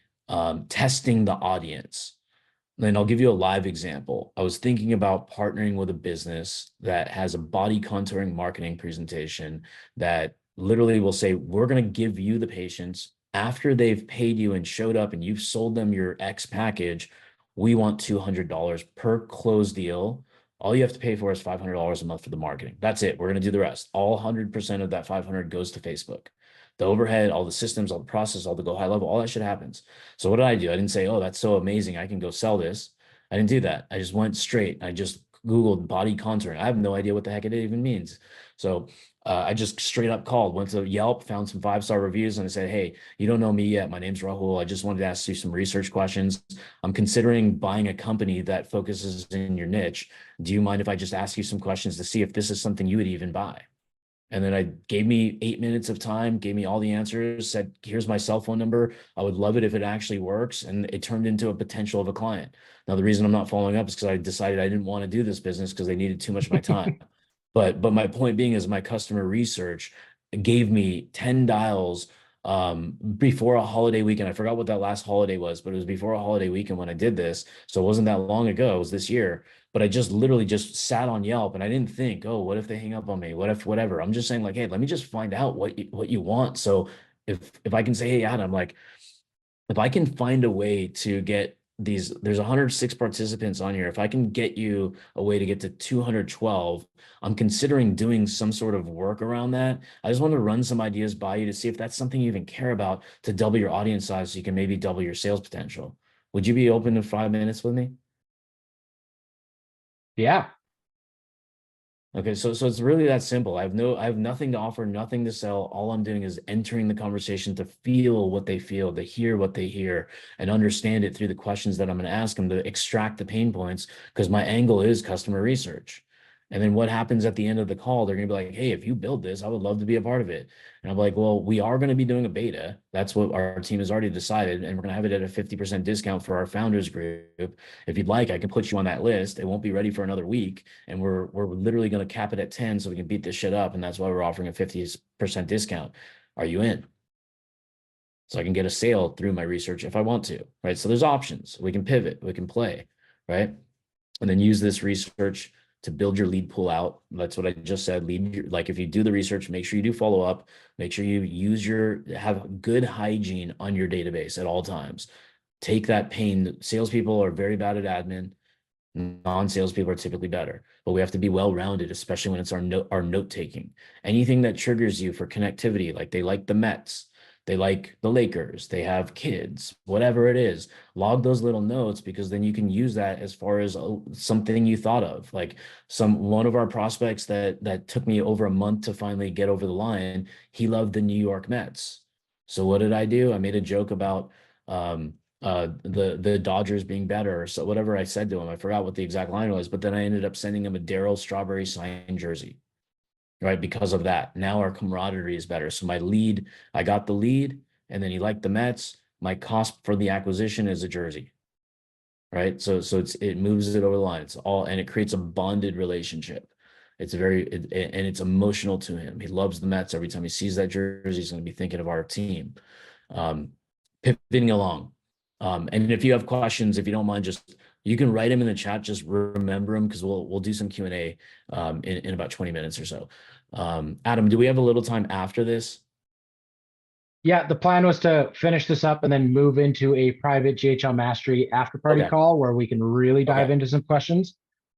testing the audience. And I'll give you a live example. I was thinking about partnering with a business that has a body contouring marketing presentation that literally will say, we're going to give you the patients after they've paid you and showed up and you've sold them your X package. We want $200 per closed deal. All you have to pay for is $500 a month for the marketing. That's it. We're going to do the rest. All 100% of that 500 goes to Facebook. The overhead, all the systems, all the process, all the go high level, all that shit happens. So what did I do? I didn't say, oh, that's so amazing, I can go sell this. I didn't do that. I just went straight. I just Googled body contouring. I have no idea what the heck it even means. So I just straight up called, went to Yelp, found some 5-star reviews, and I said, hey, you don't know me yet. My name's Rahul. I just wanted to ask you some research questions. I'm considering buying a company that focuses in your niche. Do you mind if I just ask you some questions to see if this is something you would even buy? And then I gave me 8 minutes of time, gave me all the answers, said, here's my cell phone number. I would love it if it actually works. And it turned into a potential of a client. Now, the reason I'm not following up is because I decided I didn't want to do this business because they needed too much of my time. But my point being is my customer research gave me 10 dials before a holiday weekend. I forgot what that last holiday was, but it was before a holiday weekend when I did this. So it wasn't that long ago. It was this year. But I just literally just sat on Yelp and I didn't think, oh, what if they hang up on me? What if whatever? I'm just saying like, hey, let me just find out what you want. So if I can say, hey, Adam, like if I can find a way to get there's 106 participants on here. If I can get you a way to get to 212, I'm considering doing some sort of work around that. I just want to run some ideas by you to see if that's something you even care about to double your audience size so you can maybe double your sales potential. Would you be open to 5 minutes with me?
Yeah.
Okay, so it's really that simple. I have nothing to offer, nothing to sell. All I'm doing is entering the conversation to feel what they feel, to hear what they hear, and understand it through the questions that I'm going to ask them to extract the pain points, because my angle is customer research. And then what happens at the end of the call, they're going to be like, hey, if you build this, I would love to be a part of it. And I'm like, well, we are going to be doing a beta. That's what our team has already decided. And we're going to have it at a 50% discount for our founders group. If you'd like, I can put you on that list. It won't be ready for another week. And we're literally going to cap it at 10 so we can beat this shit up. And that's why we're offering a 50% discount. Are you in? So I can get a sale through my research if I want to, right? So there's options. We can pivot, we can play, right? And then use this research to build your lead pool out. That's what I just said. Like if you do the research, make sure you do follow up, make sure you have good hygiene on your database at all times. Take that pain. Salespeople are very bad at admin. Non-salespeople are typically better, but we have to be well-rounded, especially when it's our note taking. Anything that triggers you for connectivity, like they like the Mets, they like the Lakers, they have kids, whatever it is, log those little notes, because then you can use that as far as something you thought of. Like one of our prospects that took me over a month to finally get over the line, he loved the New York Mets. So what did I do? I made a joke about the Dodgers being better. So whatever I said to him, I forgot what the exact line was, but then I ended up sending him a Darryl Strawberry signed jersey. Right, because of that. Now our camaraderie is better. So I got the lead, and then he liked the Mets. My cost for the acquisition is a jersey. Right. So it moves it over the line. And it creates a bonded relationship. It's and it's emotional to him. He loves the Mets. Every time he sees that jersey, he's going to be thinking of our team. Pivoting along. And if you have questions, if you don't mind, you can write them in the chat. Just remember them, because we'll do some Q&A in about 20 minutes or so. Adam, do we have a little time after this?
Yeah, the plan was to finish this up and then move into a private GHL Mastery after party call where we can really dive into some questions.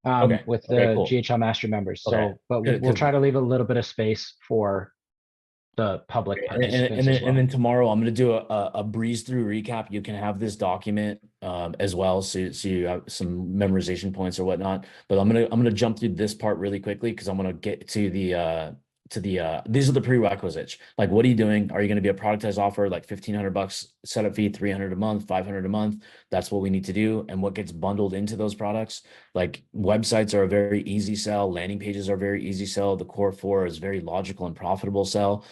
Okay.
with
Okay,
the
cool.
GHL Mastery members.
Okay.
So, but
Good,
we'll
'cause
try to leave a little bit of space for the public participants as well.
and then tomorrow I'm going to do a breeze through recap. You can have this document as well, so you have some memorization points or whatnot. But I'm gonna jump through this part really quickly because I'm gonna get to the these are the prerequisites. Like, what are you doing? Are you going to be a productized offer like $1,500 setup fee, 300 a month, 500 a month? That's what we need to do. And what gets bundled into those products? Like, websites are a very easy sell. Landing pages are a very easy sell. The core four is very logical and profitable sell.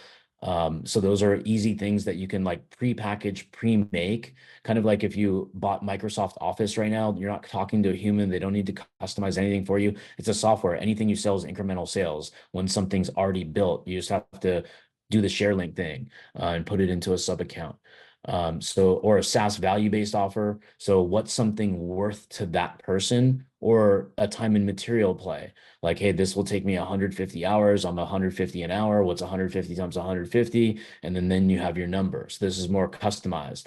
So those are easy things that you can like pre-package, pre-make. Kind of like if you bought Microsoft Office right now, you're not talking to a human. They don't need to customize anything for you. It's a software. Anything you sell is incremental sales. When something's already built, you just have to do the share link thing and put it into a sub account. Or a SaaS value-based offer. So what's something worth to that person, or a time and material play? Like, hey, this will take me 150 hours. I'm 150 an hour. What's 150 times 150? And then you have your numbers. This is more customized.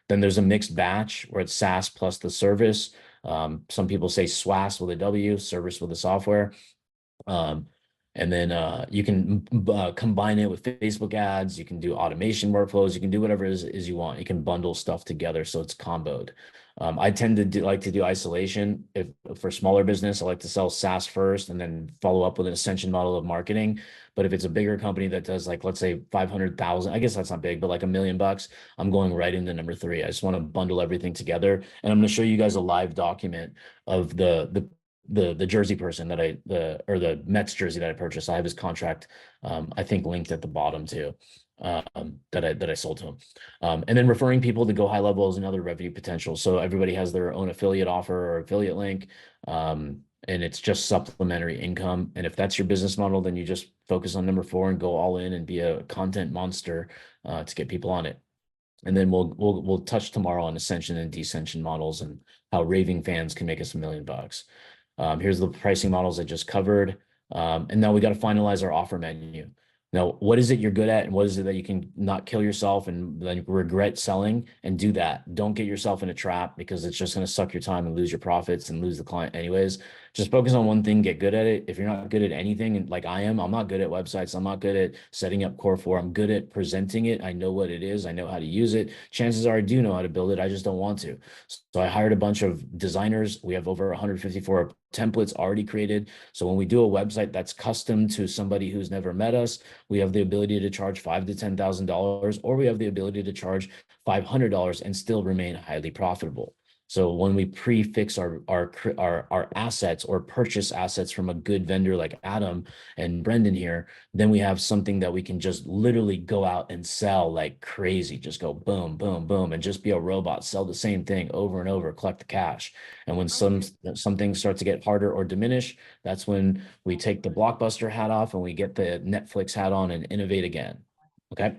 Then there's a mixed batch where it's SaaS plus the service. Some people say SWAS with a W, service with the software. And then you can combine it with Facebook ads. You can do automation workflows. You can do whatever it is you want. You can bundle stuff together so it's comboed. I tend to like to do isolation. If for smaller business, I like to sell SaaS first and then follow up with an ascension model of marketing. But if it's a bigger company that does, like, let's say 500,000, I guess that's not big, but like $1 million, I'm going right into number 3. I just want to bundle everything together. And I'm going to show you guys a live document of the jersey person that or the Mets jersey that I purchased. I have his contract, I think, linked at the bottom too, that I sold to him. And then referring people to Go High Level is another revenue potential. So everybody has their own affiliate offer or affiliate link, and it's just supplementary income. And if that's your business model, then you just focus on number 4 and go all in and be a content monster to get people on it. And then we'll touch tomorrow on ascension and descension models and how raving fans can make us $1 million. Here's the pricing models I just covered. And now we got to finalize our offer menu. Now, what is it you're good at, and what is it that you can not kill yourself and then regret selling, and do that. Don't get yourself in a trap, because it's just going to suck your time and lose your profits and lose the client anyways. Just focus on one thing, get good at it. If you're not good at anything, and like I am, I'm not good at websites. I'm not good at setting up Core 4. I'm good at presenting it. I know what it is. I know how to use it. Chances are I do know how to build it. I just don't want to. So I hired a bunch of designers. We have over 154 templates already created. So when we do a website that's custom to somebody who's never met us, we have the ability to charge $5,000 to $10,000, or we have the ability to charge $500 and still remain highly profitable. So when we prefix our assets or purchase assets from a good vendor like Adam and Brendan here, then we have something that we can just literally go out and sell like crazy. Just go boom, boom, boom, and just be a robot, sell the same thing over and over, collect the cash. And when some things start to get harder or diminish, that's when we take the Blockbuster hat off and we get the Netflix hat on and innovate again. Okay.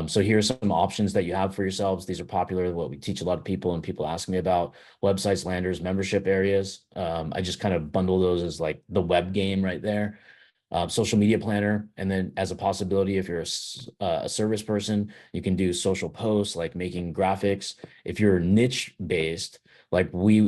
So here's some options that you have for yourselves. These are popular, what we teach a lot of people and people ask me about: websites, landers, membership areas. I just kind of bundle those as like the web game right there. Social media planner. And then as a possibility, if you're a service person, you can do social posts, like making graphics. If you're niche based, like we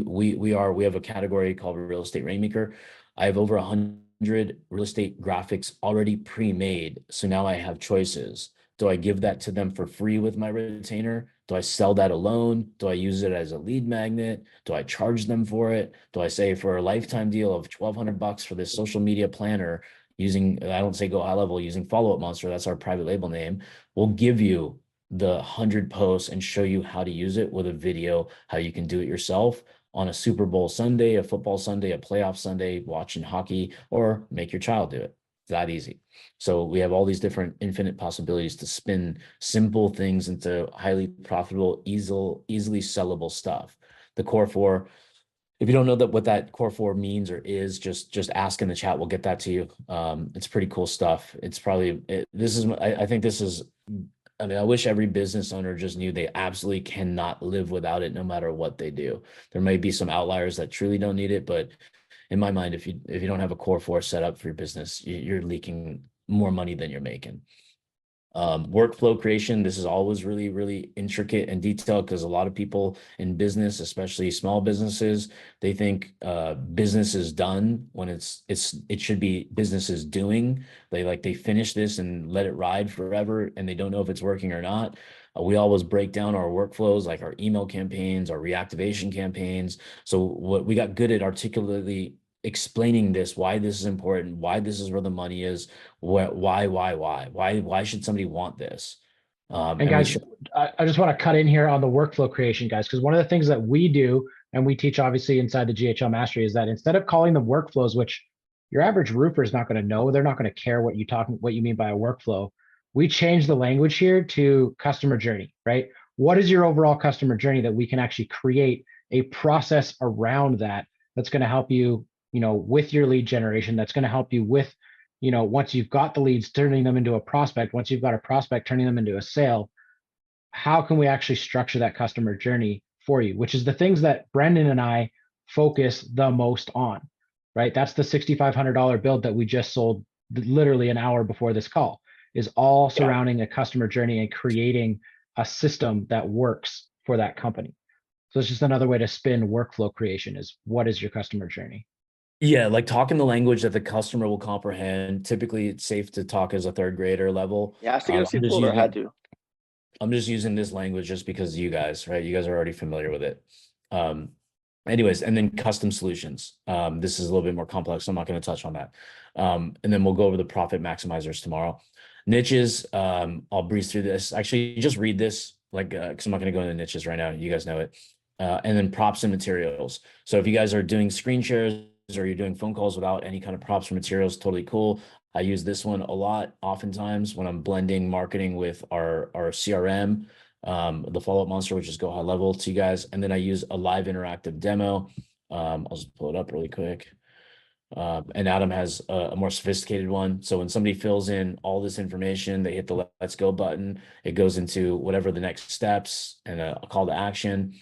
have a category called Real Estate Rainmaker. I have over 100 real estate graphics already pre-made. So now I have choices. Do I give that to them for free with my retainer? Do I sell that alone? Do I use it as a lead magnet? Do I charge them for it? Do I say, for a lifetime deal of $1,200 for this social media planner, using, I don't say Go High Level, using Follow Up Monster, that's our private label name, we'll give you the 100 posts and show you how to use it with a video, how you can do it yourself on a Super Bowl Sunday, a football Sunday, a playoff Sunday, watching hockey, or make your child do it. It's that easy. So we have all these different infinite possibilities to spin simple things into highly profitable, easily sellable stuff. The Core 4, if you don't know what that Core 4 means or is, just ask in the chat. We'll get that to you. It's pretty cool stuff. It's probably, I think this is, I mean, I wish every business owner just knew they absolutely cannot live without it, no matter what they do. There might be some outliers that truly don't need it, but in my mind, if you don't have a Core 4 set up for your business, you're leaking more money than you're making. Workflow creation, this is always really, really intricate and detailed because a lot of people in business, especially small businesses, they think business is done when it should be business is doing. They finish this and let it ride forever, and they don't know if it's working or not. We always break down our workflows, like our email campaigns, our reactivation campaigns. So what we got good at articulately explaining this, why this is important, why this is where the money is, why should somebody want this?
And guys, I just want to cut in here on the workflow creation, guys, because one of the things that we do and we teach obviously inside the GHL Mastery is that instead of calling them workflows, which your average roofer is not going to know, they're not going to care what you mean by a workflow. We change the language here to customer journey, right? What is your overall customer journey that we can actually create a process around that that's going to help you, with your lead generation, that's going to help you with, once you've got the leads, turning them into a prospect, once you've got a prospect, turning them into a sale. How can we actually structure that customer journey for you, which is the things that Brendan and I focus the most on, right? That's the $6,500 build that we just sold literally an hour before this call, is all surrounding a customer journey and creating a system that works for that company. So it's just another way to spin workflow creation is, what is your customer journey?
Yeah, like talking the language that the customer will comprehend. Typically, it's safe to talk as a third grader level.
Yeah, I think I had to.
I'm just using this language just because you guys, right? You guys are already familiar with it. Anyways, and then custom solutions. This is a little bit more complex, so I'm not going to touch on that. And then we'll go over the profit maximizers tomorrow. Niches, I'll breeze through this. Actually, just read this, because I'm not going to go into niches right now. You guys know it. And then props and materials. So if you guys are doing screen shares or you're doing phone calls without any kind of props or materials, totally cool. I use this one a lot, oftentimes when I'm blending marketing with our CRM, the Follow Up Monster, which is Go High Level to you guys. And then I use a live interactive demo. I'll just pull it up really quick. And Adam has a more sophisticated one. So when somebody fills in all this information, they hit the Let's Go button, it goes into whatever the next steps and a call to action.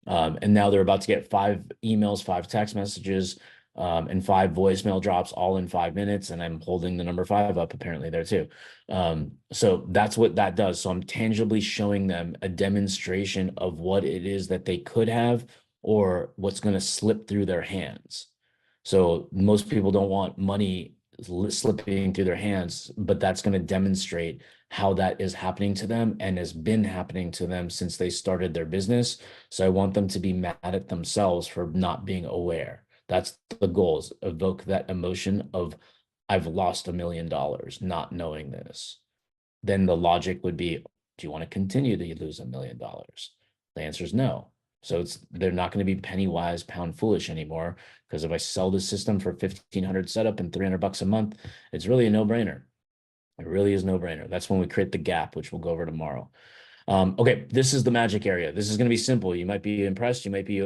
And now they're about to get 5 emails, 5 text messages, and 5 voicemail drops all in 5 minutes. And I'm holding the number 5 up apparently there too. So that's what that does. So I'm tangibly showing them a demonstration of what it is that they could have or what's going to slip through their hands. So most people don't want money slipping through their hands, but that's going to demonstrate how that is happening to them and has been happening to them since they started their business. So I want them to be mad at themselves for not being aware. That's the goal, is evoke that emotion of, I've lost $1 million not knowing this. Then the logic would be, do you want to continue to lose $1 million? The answer is no. So they're not going to be penny wise, pound foolish anymore, because if I sell this system for 1,500 setup and $300 a month, it's really a no-brainer. It really is no-brainer. That's when we create the gap, which we'll go over tomorrow. Okay, this is the magic area. This is going to be simple. You might be impressed. You might be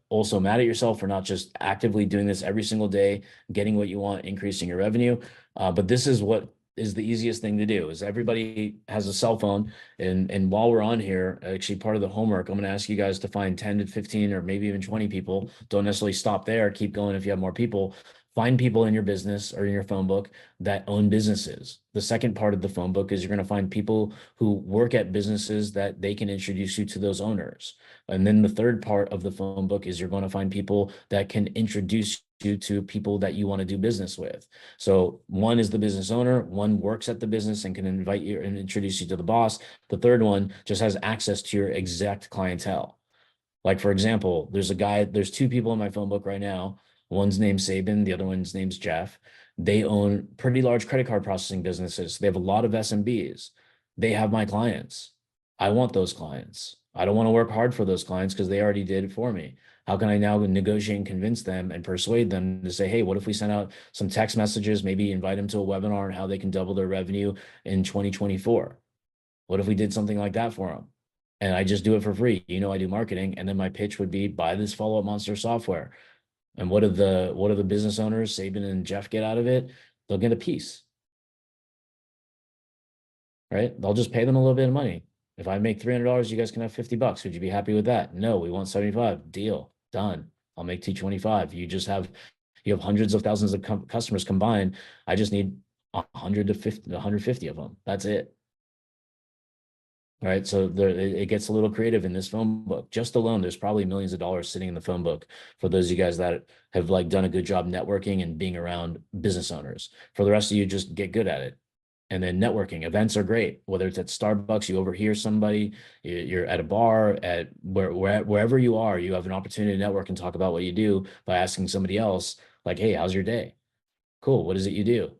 also mad at yourself for not just actively doing this every single day, getting what you want, increasing your revenue. But this is what is the easiest thing to do. Is everybody has a cell phone, and while we're on here, actually part of the homework, I'm going to ask you guys to find 10 to 15 or maybe even 20 people. Don't necessarily stop there. Keep going if you have more people. Find people in your business or in your phone book that own businesses. The second part of the phone book is you're going to find people who work at businesses that they can introduce you to those owners. And then the third part of the phone book is you're going to find people that can introduce you to people that you want to do business with. So one is the business owner, one works at the business and can invite you and introduce you to the boss. The third one just has access to your exact clientele. Like, for example, there's 2 people in my phone book right now. One's named Sabin, the other one's name's Jeff. They own pretty large credit card processing businesses. They have a lot of SMBs. They have my clients. I want those clients. I don't want to work hard for those clients because they already did it for me. How can I now negotiate and convince them and persuade them to say, hey, what if we send out some text messages, maybe invite them to a webinar on how they can double their revenue in 2024? What if we did something like that for them? And I just do it for free. I do marketing. And then my pitch would be, buy this Follow Up Monster software. And what do the business owners, Sabin and Jeff, get out of it? They'll get a piece, right? They'll just pay them a little bit of money. If I make $300, you guys can have $50. Would you be happy with that? No, we want 75. Deal, done. I'll make $225. You have hundreds of thousands of customers combined. I just need 100 to 50, 150 of them. That's it. right? So there, it gets a little creative in this phone book. Just alone, there's probably millions of dollars sitting in the phone book for those of you guys that have like done a good job networking and being around business owners. For the rest of you, just get good at it. And then networking events are great, whether it's at Starbucks, you overhear somebody, you're at a bar, at wherever you are, you have an opportunity to network and talk about what you do by asking somebody else, like, hey, how's your day? Cool. What is it you do?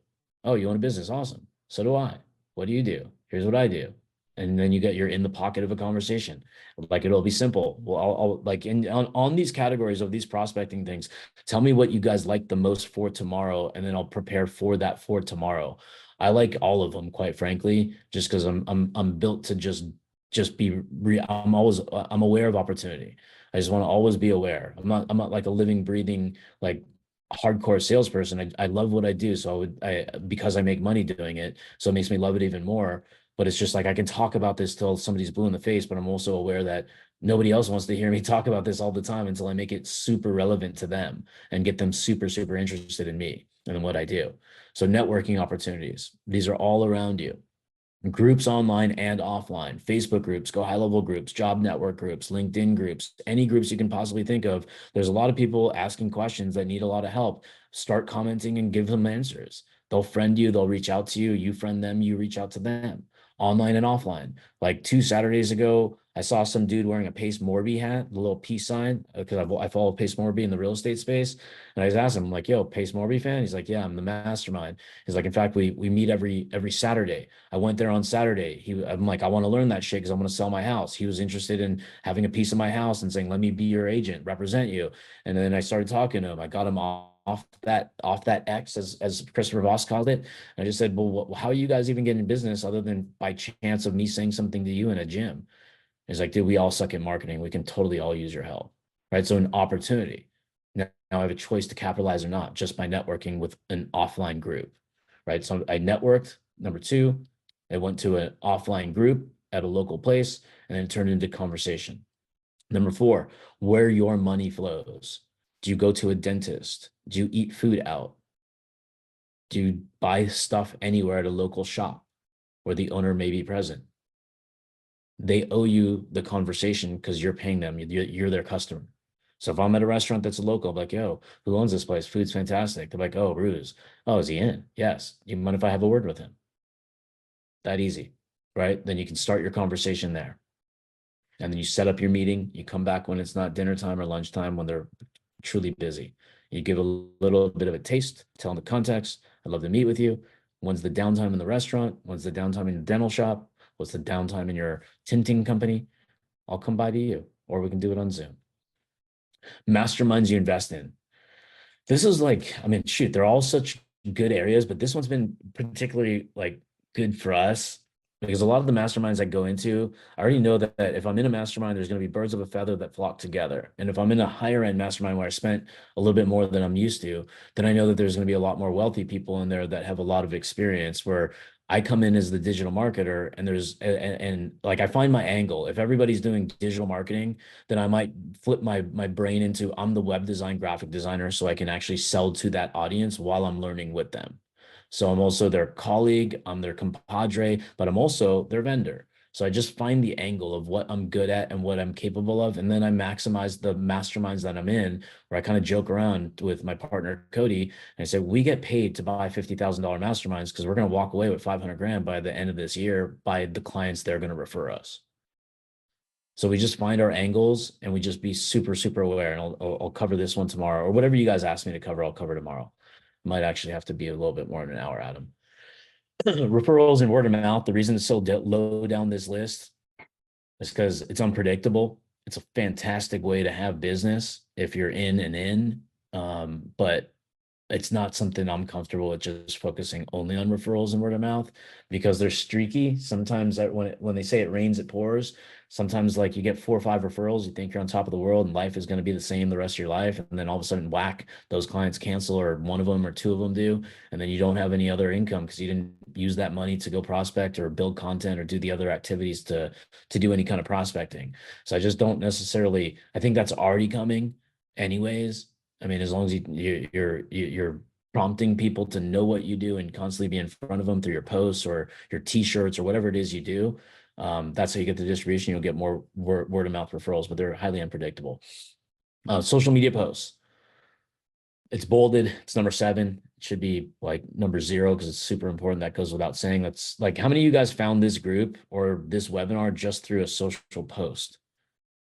Oh, you own a business. Awesome. So do I. What do you do? Here's what I do. And then you're in the pocket of a conversation. Like it'll be simple. Well, I'll like on these categories of these prospecting things, tell me what you guys like the most for tomorrow, and then I'll prepare for that for tomorrow. I like all of them, quite frankly, just because I'm built to just be I'm aware of opportunity. I just want to always be aware. I'm not like a living, breathing, like hardcore salesperson. I love what I do. So because I make money doing it, so it makes me love it even more. But it's just like I can talk about this till somebody's blue in the face, but I'm also aware that nobody else wants to hear me talk about this all the time until I make it super relevant to them and get them super, super interested in me and what I do. So networking opportunities, these are all around you. Groups online and offline, Facebook groups, go high level groups, job network groups, LinkedIn groups, any groups you can possibly think of. There's a lot of people asking questions that need a lot of help. Start commenting and give them answers. They'll friend you, they'll reach out to you, you friend them, you reach out to them, online and offline. Like 2 Saturdays ago, I saw some dude wearing a Pace Morby hat, the little peace sign, because I follow Pace Morby in the real estate space. And I was asking him, like, yo, Pace Morby fan? He's like, yeah, I'm the mastermind. He's like, in fact, we meet every Saturday. I went there on Saturday. I'm like, I want to learn that shit because I want to sell my house. He was interested in having a piece of my house and saying, let me be your agent, represent you. And then I started talking to him. I got him off that X, as Christopher Voss called it. And I just said, well, how are you guys even getting business other than by chance of me saying something to you in a gym? He's like, dude, we all suck at marketing. We can totally all use your help. Right. So an opportunity. Now I have a choice to capitalize or not just by networking with an offline group. Right. So I networked. Number 2, I went to an offline group at a local place and then it turned into conversation. Number 4, where your money flows. Do you go to a dentist? Do you eat food out? Do you buy stuff anywhere at a local shop where the owner may be present? They owe you the conversation because you're paying them. You're their customer. So if I'm at a restaurant that's a local, I'm like, yo, who owns this place? Food's fantastic. They're like, oh, Ruse. Oh, is he in? Yes. You mind if I have a word with him? That easy, right? Then you can start your conversation there. And then you set up your meeting. You come back when it's not dinner time or lunchtime when they're truly busy. You give a little bit of a taste, tell them the context. I'd love to meet with you. When's the downtime in the restaurant? When's the downtime in the dental shop? What's the downtime in your tinting company? I'll come by to you, or we can do it on Zoom. Masterminds you invest in. This is like, I mean, shoot, they're all such good areas, but this one's been particularly like good for us because a lot of the masterminds I go into, I already know that if I'm in a mastermind, there's going to be birds of a feather that flock together. And if I'm in a higher end mastermind where I spent a little bit more than I'm used to, then I know that there's going to be a lot more wealthy people in there that have a lot of experience where I come in as the digital marketer and like I find my angle. If everybody's doing digital marketing, then I might flip my brain into I'm the web design graphic designer so I can actually sell to that audience while I'm learning with them. So I'm also their colleague, I'm their compadre, but I'm also their vendor. So I just find the angle of what I'm good at and what I'm capable of. And then I maximize the masterminds that I'm in, where I kind of joke around with my partner, Cody, and I say, we get paid to buy $50,000 masterminds because we're going to walk away with 500 grand by the end of this year by the clients they're going to refer us. So we just find our angles and we just be super, super aware. And I'll cover this one tomorrow, or whatever you guys ask me to cover, I'll cover tomorrow. Might actually have to be a little bit more than an hour, Adam. Referrals and word of mouth. The reason it's so low down this list is because it's unpredictable. It's a fantastic way to have business if you're in and in, but it's not something I'm comfortable with just focusing only on referrals and word of mouth because they're streaky. Sometimes when they say it rains, it pours. Sometimes like you get 4 or 5 referrals, you think you're on top of the world and life is going to be the same the rest of your life. And then all of a sudden, whack, those clients cancel or one of them or 2 of them do. And then you don't have any other income because you didn't use that money to go prospect or build content or do the other activities to do any kind of prospecting. So I just don't necessarily, I think that's already coming anyways. I mean, as long as you're prompting people to know what you do and constantly be in front of them through your posts or your t-shirts or whatever it is you do, That's how you get the distribution. You'll get more word of mouth referrals, but they're highly unpredictable. Social media posts. It's bolded. It's number 7. It should be like number 0 because it's super important. That goes without saying. That's like, how many of you guys found this group or this webinar just through a social post?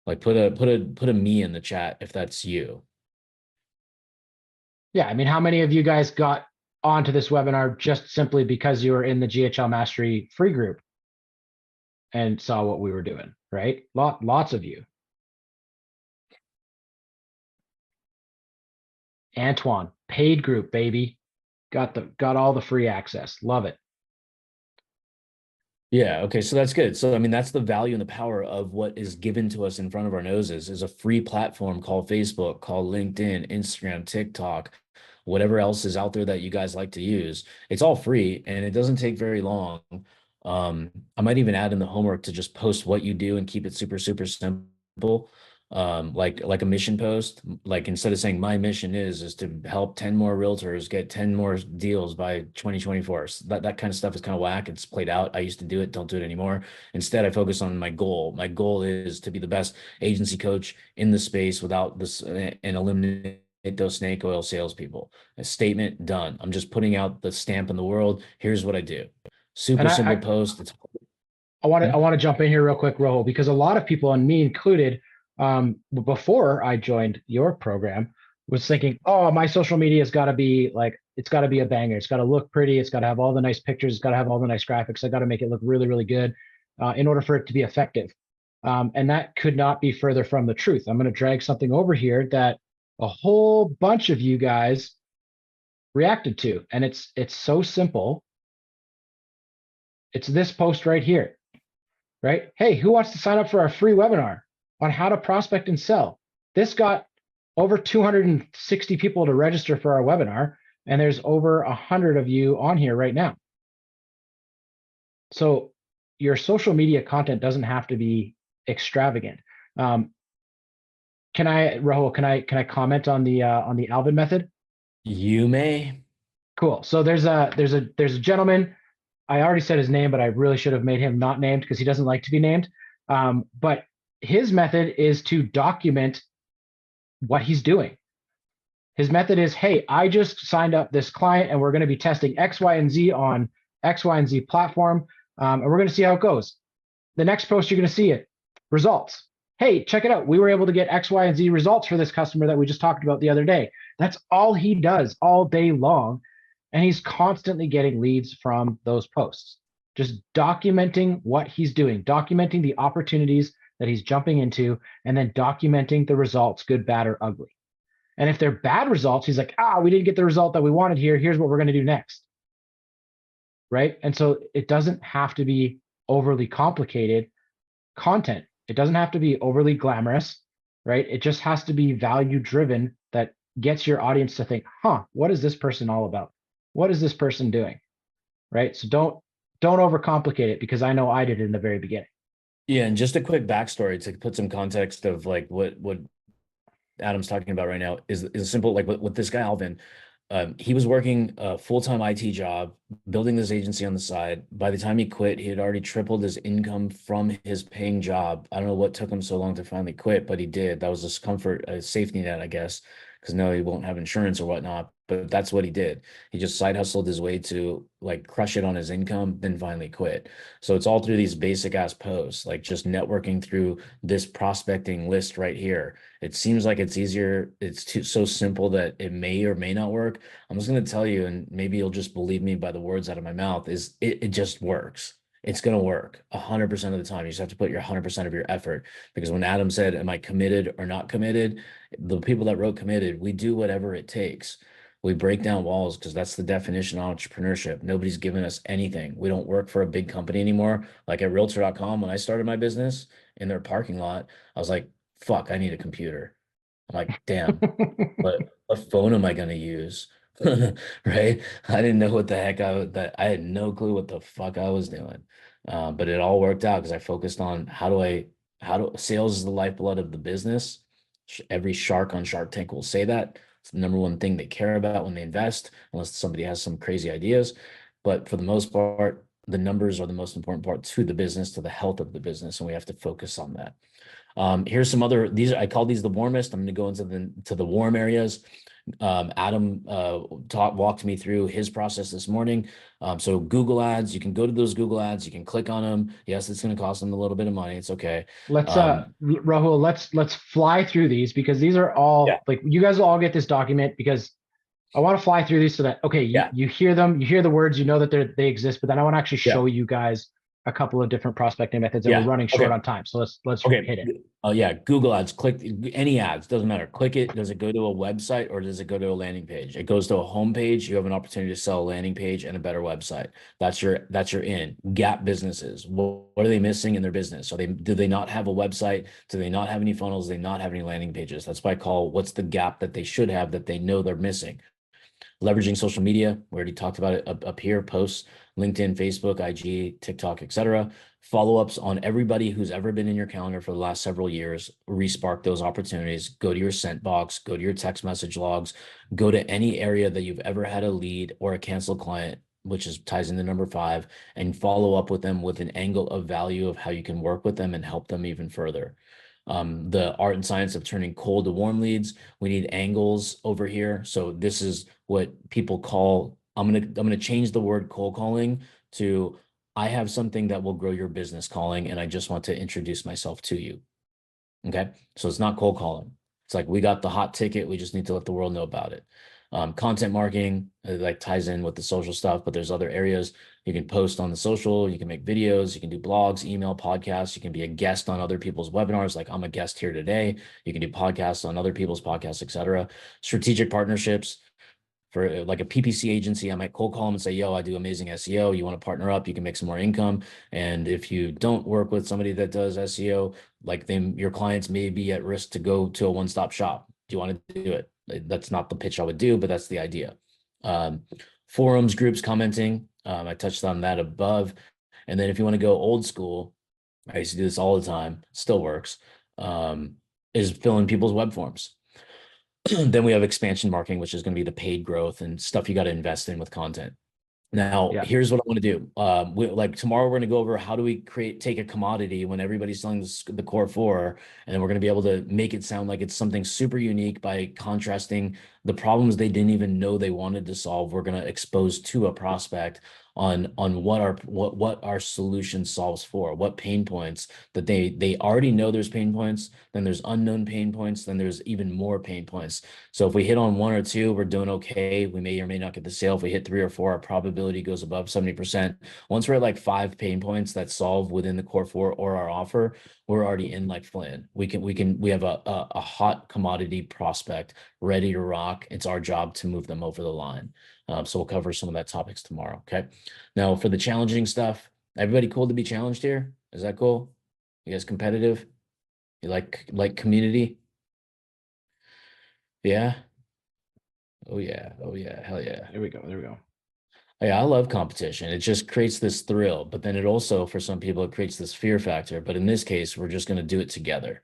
Like put a me in the chat if that's you.
Yeah, I mean, how many of you guys got onto this webinar just simply because you were in the GHL Mastery free group and saw what we were doing, right? Lots of you. Antoine, paid group, baby. Got all the free access. Love it.
Yeah. Okay. So that's good. So, I mean, that's the value and the power of what is given to us in front of our noses is a free platform called Facebook, called LinkedIn, Instagram, TikTok, whatever else is out there that you guys like to use. It's all free and it doesn't take very long. I might even add in the homework to just post what you do and keep it super, super simple. Like a mission post, like instead of saying my mission is to help 10 more realtors get 10 more deals by 2024. So that kind of stuff is kind of whack. It's played out. I used to do it, don't do it anymore. Instead, I focus on my goal. My goal is to be the best agency coach in the space without this and eliminate those snake oil salespeople. A statement done. I'm just putting out the stamp in the world. Here's what I do. Super simple post.
I want to jump in here real quick, Rahul, because a lot of people, and me included, before I joined your program, was thinking, oh, my social media has got to be like, it's got to be a banger. It's got to look pretty. It's got to have all the nice pictures. It's got to have all the nice graphics. I got to make it look really, really good in order for it to be effective. And that could not be further from the truth. I'm going to drag something over here that a whole bunch of you guys reacted to, and it's so simple. It's this post right here, right? Hey, who wants to sign up for our free webinar on how to prospect and sell? This got over 260 people to register for our webinar, and there's over 100 of you on here right now. So your social media content doesn't have to be extravagant. Rahul, can I comment on the Alvin method?
You may.
Cool. So there's a gentleman. I already said his name, but I really should have made him not named because he doesn't like to be named. But his method is to document what he's doing. His method is, hey, I just signed up this client and we're going to be testing X, Y, and Z on X, Y, and Z platform. And we're going to see how it goes. The next post, you're going to see it. Results. Hey, check it out. We were able to get X, Y, and Z results for this customer that we just talked about the other day. That's all he does all day long. And he's constantly getting leads from those posts, just documenting what he's doing, documenting the opportunities that he's jumping into, and then documenting the results, good, bad, or ugly. And if they're bad results, he's like, we didn't get the result that we wanted here. Here's what we're going to do next. Right. And so it doesn't have to be overly complicated content. It doesn't have to be overly glamorous, right? It just has to be value driven that gets your audience to think, what is this person all about? What is this person doing? Right. So don't overcomplicate it, because I know I did it in the very beginning.
Yeah. And just a quick backstory to put some context of like what Adam's talking about right now is simple. Like with this guy, Alvin, he was working a full-time IT job, building this agency on the side. By the time he quit, he had already tripled his income from his paying job. I don't know what took him so long to finally quit, but he did. That was his comfort, a safety net, I guess, because now he won't have insurance or whatnot. But that's what he did. He just side hustled his way to like crush it on his income, then finally quit. So it's all through these basic ass posts, like just networking through this prospecting list right here. It seems like it's easier. It's so simple that it may or may not work. I'm just going to tell you, and maybe you'll just believe me by the words out of my mouth, is it just works. It's going to work 100% of the time. You just have to put your 100% of your effort, because when Adam said, am I committed or not committed? The people that wrote committed, we do whatever it takes. We break down walls, because that's the definition of entrepreneurship. Nobody's giving us anything. We don't work for a big company anymore. Like at realtor.com, when I started my business in their parking lot, I was like, fuck, I need a computer. I'm like, damn, what phone am I going to use? Right? I didn't know what the heck I had no clue what the fuck I was doing. But it all worked out because I focused on sales is the lifeblood of the business. Every shark on Shark Tank will say that. It's the number one thing they care about when they invest, unless somebody has some crazy ideas. But for the most part, The numbers are the most important part to the business, to the health of the business, and we have to focus on that. Here's some other, I call these the warmest. I'm going to go into the warm areas. Adam walked me through his process this morning. So Google ads, you can go to those Google ads, you can click on them. Yes, it's going to cost them a little bit of money. It's okay.
Let's Rahul, let's fly through these, because these are all like, you guys will all get this document, because I want to fly through these so that, okay, you hear them, you hear the words, you know that they exist, but then I want to actually show you guys a couple of different prospecting methods, and we're running short on time. So let's hit it.
Oh yeah, Google ads, click any ads, doesn't matter. Click it. Does it go to a website or does it go to a landing page? It goes to a home page. You have an opportunity to sell a landing page and a better website. That's your in. Gap businesses. What are they missing in their business? Do they not have a website? Do they not have any funnels? Do they not have any landing pages? That's why I call, what's the gap that they should have that they know they're missing? Leveraging social media. We already talked about it up here. Posts, LinkedIn, Facebook, IG, TikTok, etc. Follow-ups on everybody who's ever been in your calendar for the last several years. Respark those opportunities. Go to your sent box, go to your text message logs, go to any area that you've ever had a lead or a canceled client, which ties into number 5, and follow up with them with an angle of value of how you can work with them and help them even further. The art and science of turning cold to warm leads. We need angles over here. So this is what people call, I'm gonna change the word cold calling to, I have something that will grow your business calling, and I just want to introduce myself to you. Okay, so it's not cold calling. It's like, we got the hot ticket, we just need to let the world know about it. Content marketing, like ties in with the social stuff, but there's other areas. You can post on the social, you can make videos, you can do blogs, email, podcasts, you can be a guest on other people's webinars, like I'm a guest here today. You can do podcasts on other people's podcasts, etc. Strategic partnerships. For like a PPC agency, I might cold call them and say, yo, I do amazing SEO. You want to partner up, you can make some more income. And if you don't work with somebody that does SEO, like your clients may be at risk to go to a one-stop shop. Do you want to do it? That's not the pitch I would do, but that's the idea. Forums, groups, commenting. I touched on that above. And then if you want to go old school, I used to do this all the time, still works, is filling people's web forms. Then we have expansion marketing, which is going to be the paid growth and stuff you got to invest in with content. Now, here's what I want to do. Like tomorrow, we're going to go over how do we take a commodity when everybody's selling the core 4, and then we're going to be able to make it sound like it's something super unique by contrasting the problems they didn't even know they wanted to solve. We're going to expose to a prospect on what our solution solves for, what pain points that they already know there's pain points, then there's unknown pain points, then there's even more pain points. So if we hit on 1 or 2, we're doing okay. We may or may not get the sale. If we hit 3 or 4, our probability goes above 70%. Once we're at like 5 pain points that solve within the core 4 or our offer, we're already in like Flynn. We have a hot commodity prospect ready to rock. It's our job to move them over the line. So we'll cover some of that topics tomorrow. Okay. Now for the challenging stuff, everybody cool to be challenged here? Is that cool? You guys competitive? You like community? Yeah. Oh yeah. Oh yeah. Hell yeah.
There we go.
Yeah, I love competition. It just creates this thrill, but then it also, for some people, it creates this fear factor. But in this case, we're just going to do it together.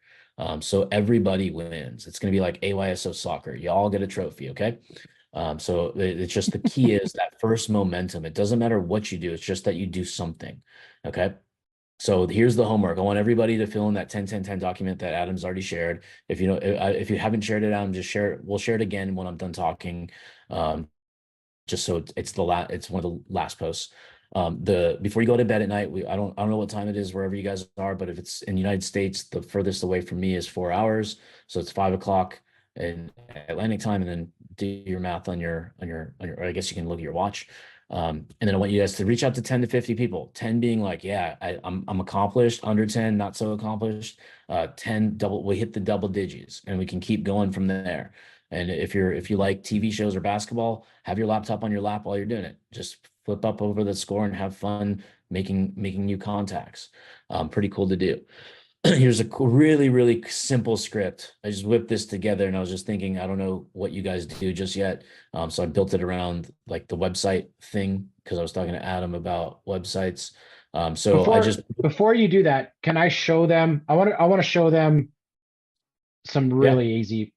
So everybody wins. It's going to be like AYSO soccer. You all get a trophy. Okay. So it's just the key is that first momentum. It doesn't matter what you do. It's just that you do something. Okay. So here's the homework. I want everybody to fill in that 10-10-10 document that Adam's already shared. If you haven't shared it, Adam, just share it. We'll share it again when I'm done talking. Just so it's one of the last posts. Before you go to bed at night, I don't know what time it is wherever you guys are, but if it's in the United States, the furthest away from me is 4 hours. So it's 5 o'clock in Atlantic time, and then do your math on your, or I guess you can look at your watch. And then I want you guys to reach out to 10 to 50 people, 10 being like, yeah, I'm accomplished, under 10, not so accomplished, 10 we hit the double digits, and we can keep going from there. And if you like TV shows or basketball, have your laptop on your lap while you're doing it. Just flip up over the score and have fun making new contacts. Pretty cool to do. Here's a really, really simple script. I just whipped this together, and I was just thinking, I don't know what you guys do just yet. So I built it around like the website thing, because I was talking to Adam about websites. So before
you do that, can I show them? I want to show them some really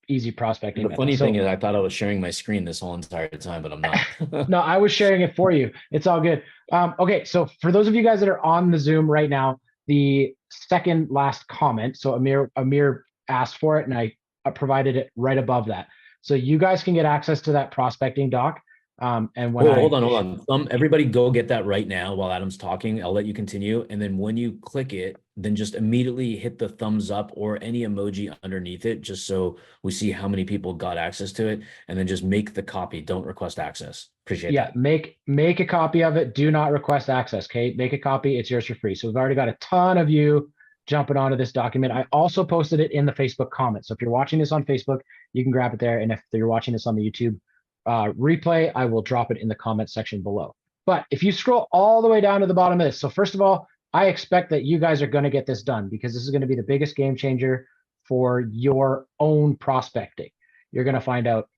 easy prospecting.
The funny
methods.
thing is, I thought I was sharing my screen this whole entire time, but I'm not.
No, I was sharing it for you. It's all good. Okay, so for those of you guys that are on the Zoom right now, the second last comment. So Amir asked for it, and I provided it right above that. So you guys can get access to that prospecting doc. And when
hold on. Everybody go get that right now while Adam's talking. I'll let you continue. And then when you click it, then just immediately hit the thumbs up or any emoji underneath it, just so we see how many people got access to it. And then just make the copy. Don't request access. Appreciate that.
Make a copy of it. Do not request access. Okay. Make a copy. It's yours for free. So we've already got a ton of you jumping onto this document. I also posted it in the Facebook comments. So if you're watching this on Facebook, you can grab it there. And if you're watching this on the YouTube replay, I will drop it in the comment section below. But if you scroll all the way down to the bottom of this, so first of all, I expect that you guys are going to get this done because this is going to be the biggest game changer for your own prospecting. You're going to find out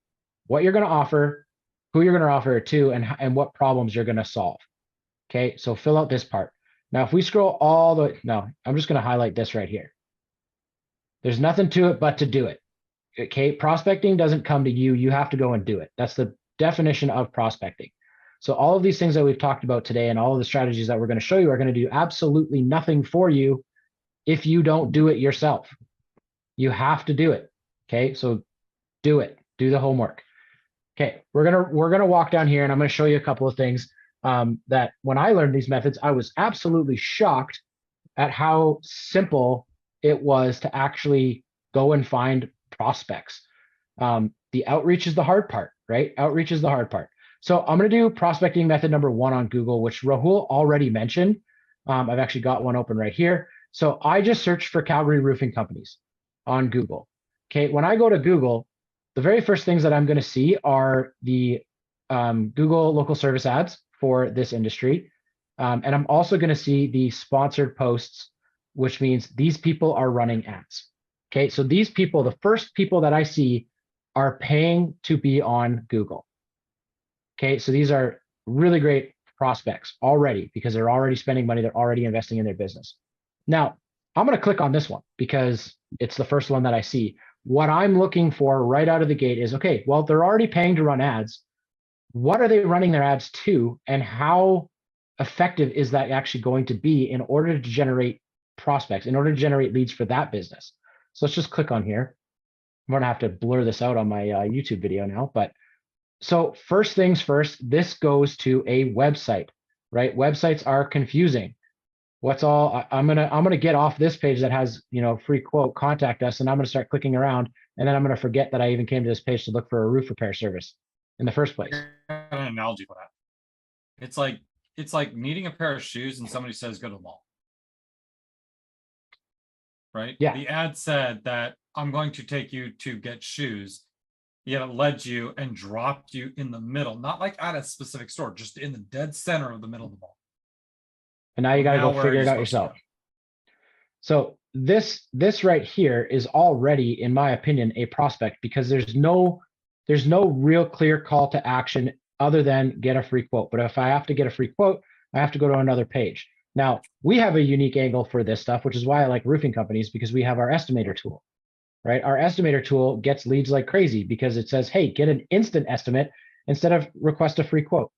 what you're going to offer, who you're going to offer it to, and what problems you're going to solve. Okay, so fill out this part. Now, if we scroll all the way, no, I'm just going to highlight this right here. There's nothing to it but to do it. Okay, prospecting doesn't come to you. You have to go and do it. That's the definition of prospecting. So all of these things that we've talked about today and all of the strategies that we're going to show you are going to do absolutely nothing for you if you don't do it yourself. You have to do it. Okay, so do it. Do the homework. Okay, we're gonna walk down here and I'm going to show you a couple of things that when I learned these methods, I was absolutely shocked at how simple it was to actually go and find prospects. The outreach is the hard part, right? Outreach is the hard part. So I'm going to do prospecting method number 1 on Google, which Rahul already mentioned. I've actually got one open right here. So I just searched for Calgary roofing companies on Google. Okay, when I go to Google, the very first things that I'm going to see are the Google local service ads for this industry. And I'm also going to see the sponsored posts, which means these people are running ads. Okay, so these people, the first people that I see are paying to be on Google. Okay, so these are really great prospects already because they're already spending money, they're already investing in their business. Now, I'm going to click on this one because it's the first one that I see. What I'm looking for right out of the gate is, okay, well, they're already paying to run ads. What are they running their ads to, and how effective is that actually going to be in order to generate prospects, in order to generate leads for that business? So let's just click on here. I'm going to have to blur this out on my YouTube video now, but so first things first, this goes to a website, right? Websites are confusing. What's all I'm gonna get off this page that has, you know, free quote, contact us, and I'm gonna start clicking around, and then I'm gonna forget that I even came to this page to look for a roof repair service in the first place.
An analogy for that. It's like needing a pair of shoes and somebody says go to the mall. Right?
Yeah.
The ad said that I'm going to take you to get shoes. Yet it led you and dropped you in the middle, not like at a specific store, just in the dead center of the middle of the mall.
And now you got to go figure it out yourself. So this right here is already, in my opinion, a prospect because there's no real clear call to action other than get a free quote. But if I have to get a free quote, I have to go to another page. Now, we have a unique angle for this stuff, which is why I like roofing companies, because we have our estimator tool. Right? Our estimator tool gets leads like crazy because it says, hey, get an instant estimate instead of request a free quote.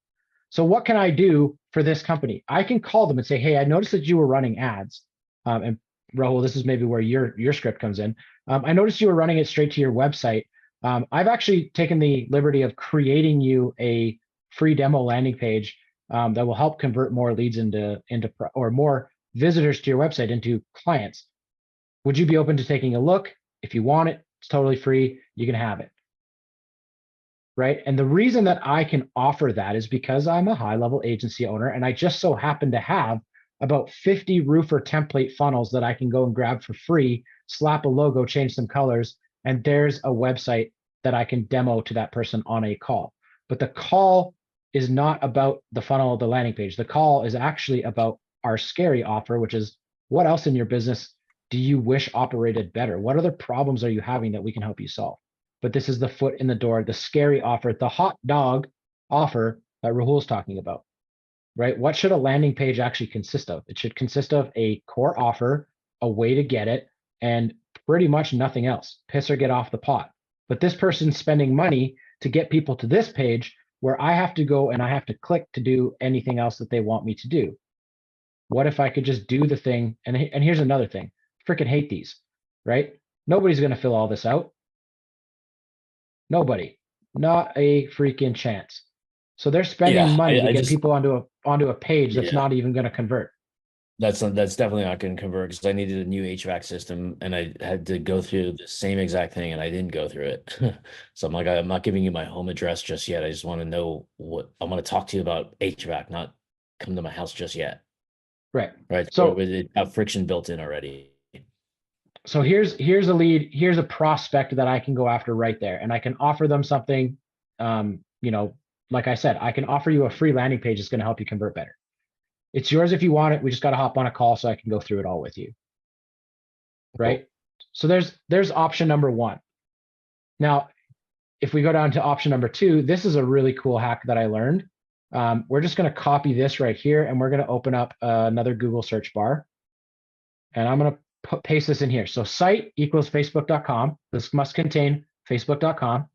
So what can I do for this company? I can call them and say, hey, I noticed that you were running ads. And Rahul, this is maybe where your script comes in. I noticed you were running it straight to your website. I've actually taken the liberty of creating you a free demo landing page that will help convert more leads into or more visitors to your website into clients. Would you be open to taking a look? If you want it, it's totally free. You can have it. Right. And the reason that I can offer that is because I'm a high-level agency owner and I just so happen to have about 50 roofer template funnels that I can go and grab for free, slap a logo, change some colors, and there's a website that I can demo to that person on a call. But the call is not about the funnel of the landing page. The call is actually about our scary offer, which is what else in your business do you wish operated better? What other problems are you having that we can help you solve? But this is the foot in the door, the scary offer, the hot dog offer that Rahul's talking about, right? What should a landing page actually consist of? It should consist of a core offer, a way to get it, and pretty much nothing else. Piss or get off the pot. But this person's spending money to get people to this page where I have to go and I have to click to do anything else that they want me to do. What if I could just do the thing? And here's another thing. Freaking hate these, right? Nobody's going to fill all this out. Nobody. Not a freaking chance. So they're spending
Yeah,
money
I
to get
just-
people onto a page that's
Yeah.
not even going to convert.
That's definitely not going to convert because I needed a new HVAC system and I had to go through the same exact thing and I didn't go through it. So I'm like, I'm not giving you my home address just yet. I just want to know what I'm going to talk to you about HVAC, not come to my house just yet.
Right.
Right.
So-
it have friction built in already.
So here's a lead. Here's a prospect that I can go after right there. And I can offer them something, like I said, I can offer you a free landing page that's going to help you convert better. It's yours if you want it. We just got to hop on a call so I can go through it all with you. Right. So there's option number one. Now, if we go down to option number two, this is a really cool hack that I learned. We're just going to copy this right here and we're going to open up another Google search bar. And I'm going to paste this in here. So site equals facebook.com. This must contain facebook.com.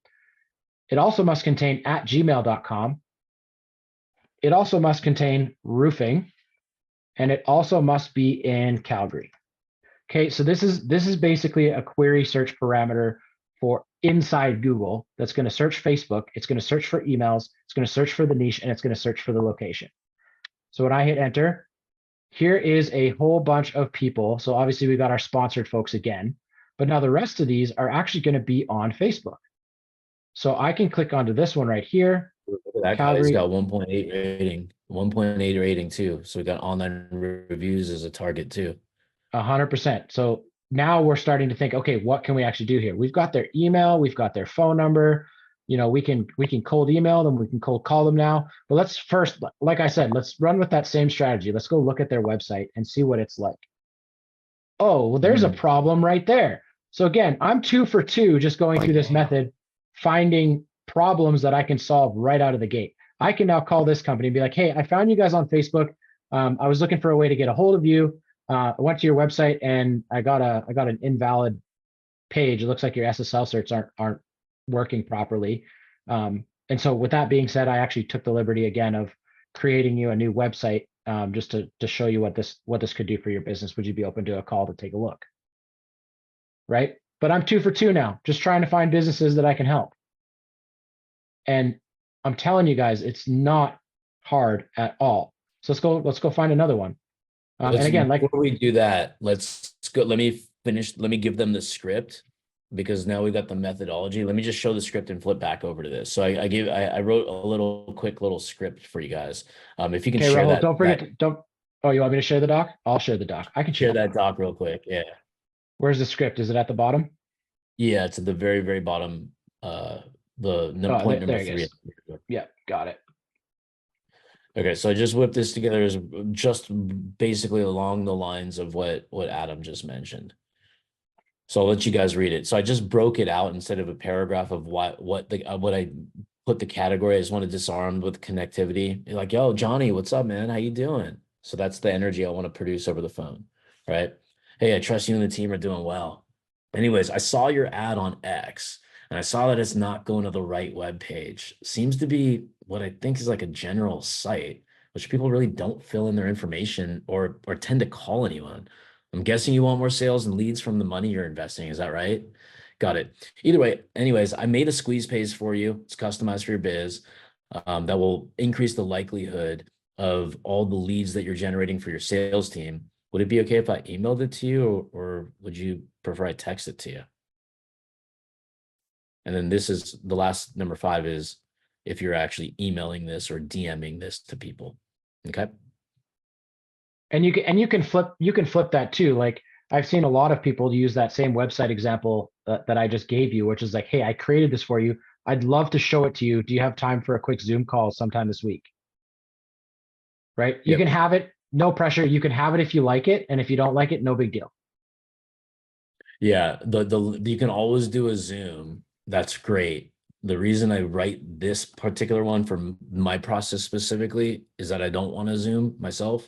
It also must contain @gmail.com. It also must contain roofing, and it also must be in Calgary. Okay, so this is basically a query search parameter for inside Google that's going to search Facebook. It's going to search for emails. It's going to search for the niche, and it's going to search for the location. So when I hit enter, here is a whole bunch of people. So obviously we got our sponsored folks again, but now the rest of these are actually going to be on Facebook. So I can click onto this one right here.
That
Calgary.
guy's got 1.8 rating, 1.8 rating too. So we got online reviews as a target too.
100%. So now we're starting to think, okay, what can we actually do here? We've got their email, we've got their phone number. We can cold email them, we can cold call them now. But let's first, like I said, let's run with that same strategy. Let's go look at their website and see what it's like. Oh, well, there's a problem right there. So again, I'm 2 for 2 just going through this method, finding problems that I can solve right out of the gate. I can now call this company and be like, hey, I found you guys on Facebook. I was looking for a way to get a hold of you. I went to your website and I got an invalid page. It looks like your SSL certs aren't working properly. And so with that being said, I actually took the liberty again of creating you a new website just to show you what this could do for your business. Would you be open to a call to take a look? Right. But I'm 2 for 2 now, just trying to find businesses that I can help. And I'm telling you guys, it's not hard at all. So let's go find another one. And again, like
before we do that, let's go. Let me give them the script because now we've got the methodology. Let me just show the script and flip back over to this. So I wrote a quick little script for you guys. If you can share
Rahul,
that.
don't forget oh, you want me to share the doc? I'll share the doc. I can
Share that doc real quick. Yeah.
Where's the script? Is it at the bottom?
Yeah, it's at the very, very bottom. Point number
there it
3.
is. Yeah, got it.
Okay, so I just whipped this together as just basically along the lines of what Adam just mentioned. So I'll let you guys read it. So I just broke it out instead of a paragraph of what I put the category. I just want to disarm with connectivity. You're like, yo, Johnny, what's up, man? How you doing? So that's the energy I want to produce over the phone, right? Hey, I trust you and the team are doing well. Anyways, I saw your ad on X. And I saw that it's not going to the right web page. Seems to be what I think is like a general site, which people really don't fill in their information or tend to call anyone. I'm guessing you want more sales and leads from the money you're investing. Is that right? Got it. Either way, anyways, I made a squeeze page for you. It's customized for your biz that will increase the likelihood of all the leads that you're generating for your sales team. Would it be okay if I emailed it to you or would you prefer I text it to you? And then this is the last number 5 is if you're actually emailing this or DMing this to people. Okay.
And you can flip that too. Like I've seen a lot of people use that same website example that I just gave you, which is like, hey, I created this for you. I'd love to show it to you. Do you have time for a quick Zoom call sometime this week? Right. You can have it, no pressure. You can have it if you like it. And if you don't like it, no big deal.
Yeah. You can always do a Zoom. That's great. The reason I write this particular one for my process specifically is that I don't want to Zoom myself.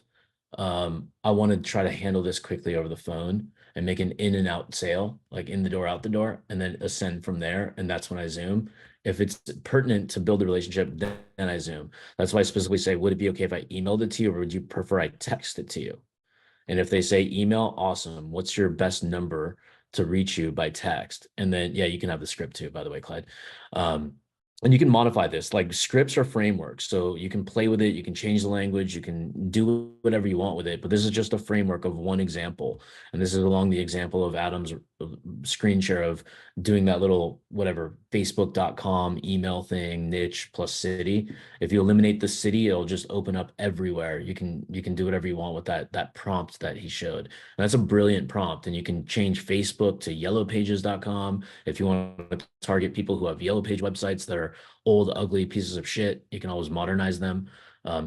I want to try to handle this quickly over the phone. and make an in and out sale, like in the door, out the door, and then ascend from there. And that's when I zoom. If it's pertinent to build a relationship, then I zoom. That's why I specifically say, would it be okay if I emailed it to you, or would you prefer I text it to you? And if they say email, awesome. What's your best number to reach you by text? And then, yeah, you can have the script too, by the way, Clyde. And you can modify this, like scripts or frameworks. So you can play with it. You can change the language. You can do whatever you want with it. But this is just a framework of one example. And this is along the example of Adam's screen share of doing that little, whatever, facebook.com email thing, niche plus city. If you eliminate the city, it'll just open up everywhere. You can do whatever you want with that prompt that he showed. And that's a brilliant prompt. And you can change Facebook to yellowpages.com. If you want to target people who have yellow page websites that are old, ugly pieces of shit, you can always modernize them.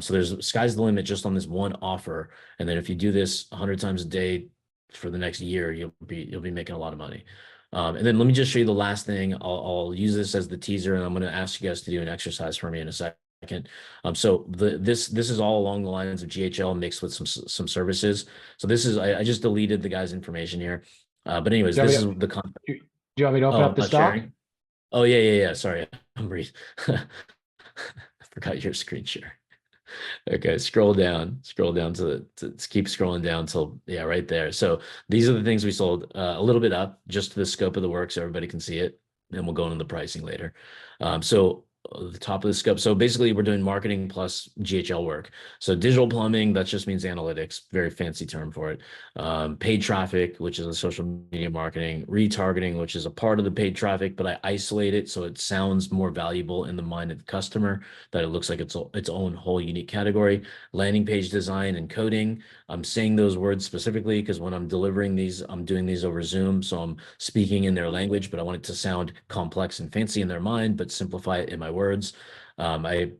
So there's sky's the limit just on this one offer. And then if you do this 100 times a day for the next year, you'll be making a lot of money. And then let me just show you the last thing. I'll use this as the teaser, and I'm going to ask you guys to do an exercise for me in a second. So this is all along the lines of GHL mixed with some services. So this is I just deleted the guy's information here. But anyways, this is the content.
Do you want me to open up the stock?
Sharing? Oh yeah. Sorry, I'm Reed. I forgot your screen share. Okay, scroll down to keep scrolling down till, yeah, right there. So these are the things we sold, a little bit up just to the scope of the work so everybody can see it. And we'll go into the pricing later. So the top of the scope. So basically we're doing marketing plus GHL work. So digital plumbing, that just means analytics, very fancy term for it. Paid traffic, which is a social media marketing, retargeting, which is a part of the paid traffic, but I isolate it so it sounds more valuable in the mind of the customer, that it looks like its own whole unique category. Landing page design and coding. I'm saying those words specifically because when I'm delivering these, I'm doing these over Zoom. So I'm speaking in their language, but I want it to sound complex and fancy in their mind, but simplify it in my words. I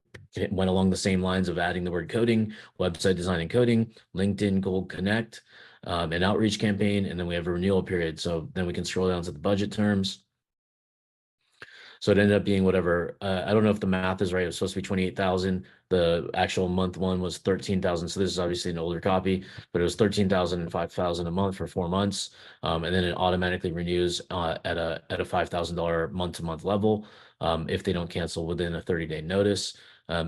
went along the same lines of adding the word coding, website design and coding, LinkedIn Gold Connect, an outreach campaign, and then we have a renewal period. So then we can scroll down to the budget terms. So it ended up being whatever, I don't know if the math is right. It was supposed to be 28,000. The actual month one was 13,000. So this is obviously an older copy, but it was 13,000 and 5,000 a month for 4 months. And then it automatically renews at a $5,000 month-to-month level if they don't cancel within a 30-day notice.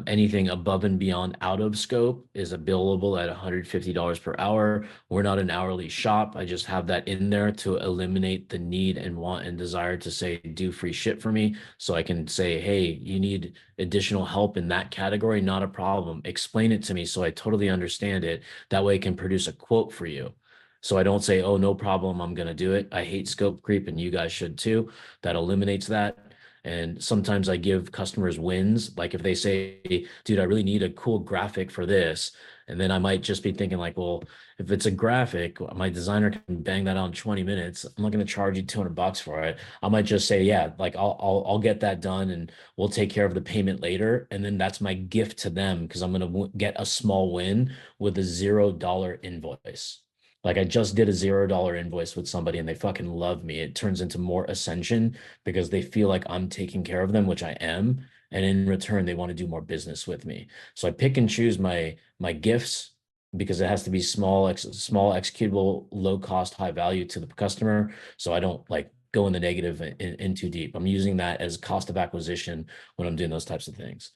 Anything above and beyond out of scope is a billable at $150 per hour. We're not an hourly shop. I just have that in there to eliminate the need and want and desire to say, do free shit for me. So I can say, hey, you need additional help in that category, not a problem. Explain it to me so I totally understand it. That way I can produce a quote for you. So I don't say, oh, no problem, I'm going to do it. I hate scope creep and you guys should too. That eliminates that. And sometimes I give customers wins. Like if they say, dude, I really need a cool graphic for this. And then I might just be thinking like, well, if it's a graphic, my designer can bang that out in 20 minutes. I'm not going to charge you $200 for it. I might just say, yeah, like I'll get that done and we'll take care of the payment later. And then that's my gift to them because I'm going to get a small win with a $0 invoice. Like I just did a $0 invoice with somebody and they fucking love me. It turns into more ascension because they feel like I'm taking care of them, which I am. And in return, they want to do more business with me. So I pick and choose my gifts because it has to be small, executable, low cost, high value to the customer. So I don't like go in the negative in too deep. I'm using that as cost of acquisition when I'm doing those types of things.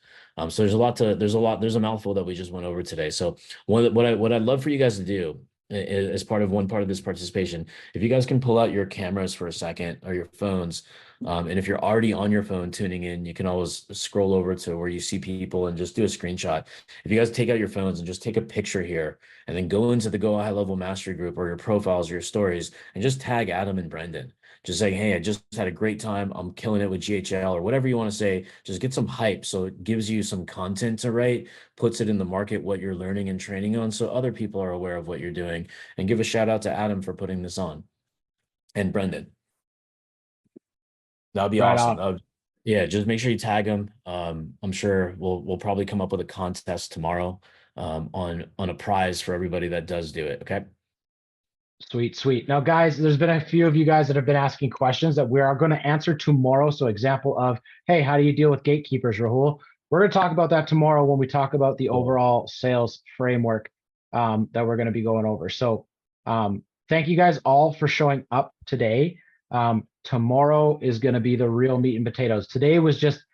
So there's a mouthful that we just went over today. So what I'd love for you guys to do as part of this participation, if you guys can pull out your cameras for a second or your phones, and if you're already on your phone tuning in, you can always scroll over to where you see people and just do a screenshot. If you guys take out your phones and just take a picture here and then go into the Go High Level Mastery group or your profiles or your stories and just tag Adam and Brendan. Just saying, hey, I just had a great time. I'm killing it with GHL or whatever you want to say. Just get some hype so it gives you some content to write, puts it in the market, what you're learning and training on, so other people are aware of what you're doing. And give a shout out to Adam for putting this on. And Brendan. That'd be
Right
awesome. Yeah, just make sure you tag them. I'm sure we'll probably come up with a contest tomorrow on a prize for everybody that does do it. Okay.
Sweet. Now, guys, there's been a few of you guys that have been asking questions that we are going to answer tomorrow. So example of, hey, how do you deal with gatekeepers, Rahul? We're going to talk about that tomorrow when we talk about the overall sales framework that we're going to be going over. So thank you guys all for showing up today. Tomorrow is going to be the real meat and potatoes. Today was just,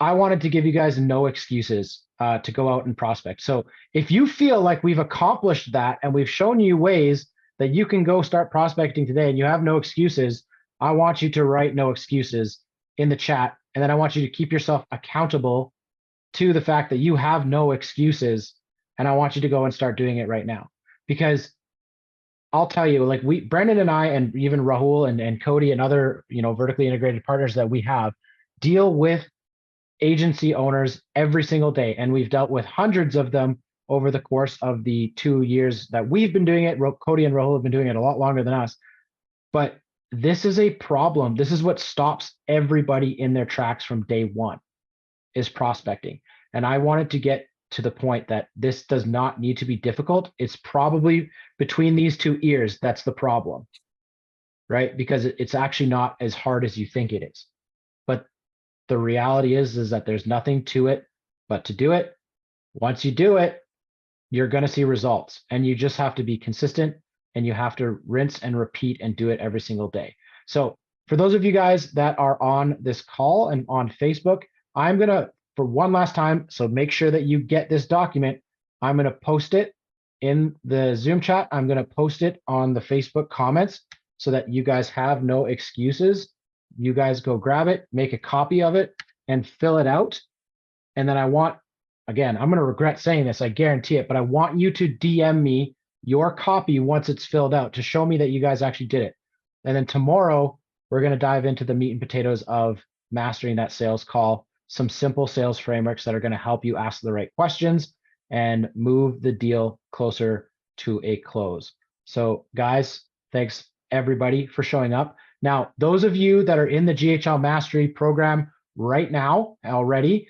I wanted to give you guys no excuses to go out and prospect. So if you feel like we've accomplished that and we've shown you ways that you can go start prospecting today and you have no excuses, I want you to write no excuses in the chat. And then I want you to keep yourself accountable to the fact that you have no excuses. And I want you to go and start doing it right now. Because I'll tell you, like Brendan and I, and even Rahul and Cody and other, vertically integrated partners that we have deal with agency owners every single day. And we've dealt with hundreds of them over the course of the 2 years that we've been doing it. Cody and Rahul have been doing it a lot longer than us. But this is a problem. This is what stops everybody in their tracks from day one, is prospecting. And I wanted to get to the point that this does not need to be difficult. It's probably between these two ears that's the problem, right? Because it's actually not as hard as you think it is. But the reality is that there's nothing to it but to do it. Once you do it, you're going to see results, and you just have to be consistent, and you have to rinse and repeat and do it every single day. So for those of you guys that are on this call and on Facebook, I'm going to, for one last time, so make sure that you get this document. I'm going to post it in the Zoom chat. I'm going to post it on the Facebook comments so that you guys have no excuses. You guys go grab it, make a copy of it, and fill it out. And then I want, again, I'm going to regret saying this, I guarantee it, but I want you to DM me your copy once it's filled out to show me that you guys actually did it. And then tomorrow, we're going to dive into the meat and potatoes of mastering that sales call, some simple sales frameworks that are going to help you ask the right questions and move the deal closer to a close. So guys, thanks everybody for showing up. Now, those of you that are in the GHL Mastery program right now already,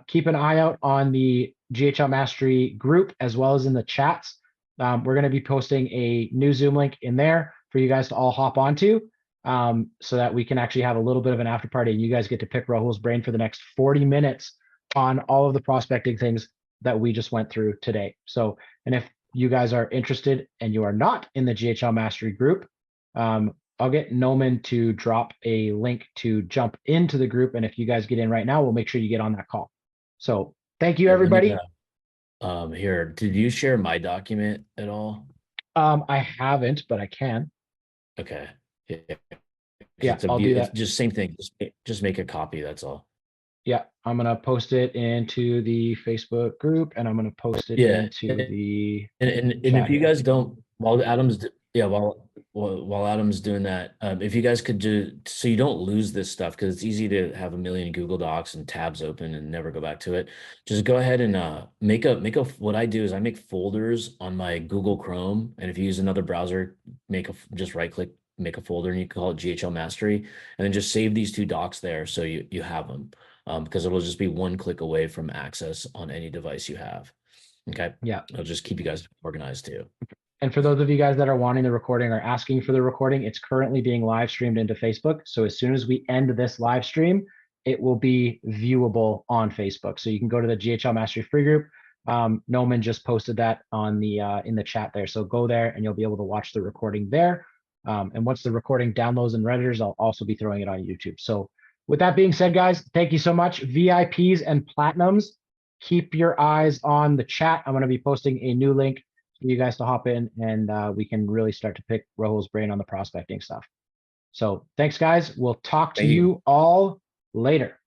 keep an eye out on the GHL Mastery group as well as in the chats. We're going to be posting a new Zoom link in there for you guys to all hop onto, so that we can actually have a little bit of an after party and you guys get to pick Rahul's brain for the next 40 minutes on all of the prospecting things that we just went through today. So, and if you guys are interested and you are not in the GHL Mastery group, I'll get Noman to drop a link to jump into the group. And if you guys get in right now, we'll make sure you get on that call. So thank you, everybody.
Here, did you share my document at all?
I haven't, but I can.
Okay.
Yeah, I'll do that.
It's just same thing. Just make a copy. That's all.
Yeah, I'm gonna post it into the Facebook group, and I'm gonna post it into the.
And if you guys don't, while Adam's doing that, if you guys could do, so you don't lose this stuff, because it's easy to have a million Google Docs and tabs open and never go back to it. Just go ahead and what I do is I make folders on my Google Chrome, and if you use another browser, just right click, make a folder, and you can call it GHL Mastery, and then just save these two docs there so you have them, because it'll just be one click away from access on any device you have. Okay.
Yeah.
It'll just keep you guys organized too.
And for those of you guys that are wanting the recording or asking for the recording, it's currently being live streamed into Facebook. So as soon as we end this live stream, it will be viewable on Facebook. So you can go to the GHL Mastery free group. Noman just posted that on the in the chat there. So go there and you'll be able to watch the recording there. And once the recording downloads and renders, I'll also be throwing it on YouTube. So with that being said, guys, thank you so much. VIPs and Platinums, keep your eyes on the chat. I'm going to be posting a new link for you guys to hop in, and we can really start to pick Rahul's brain on the prospecting stuff. So thanks, guys. We'll talk to you all later.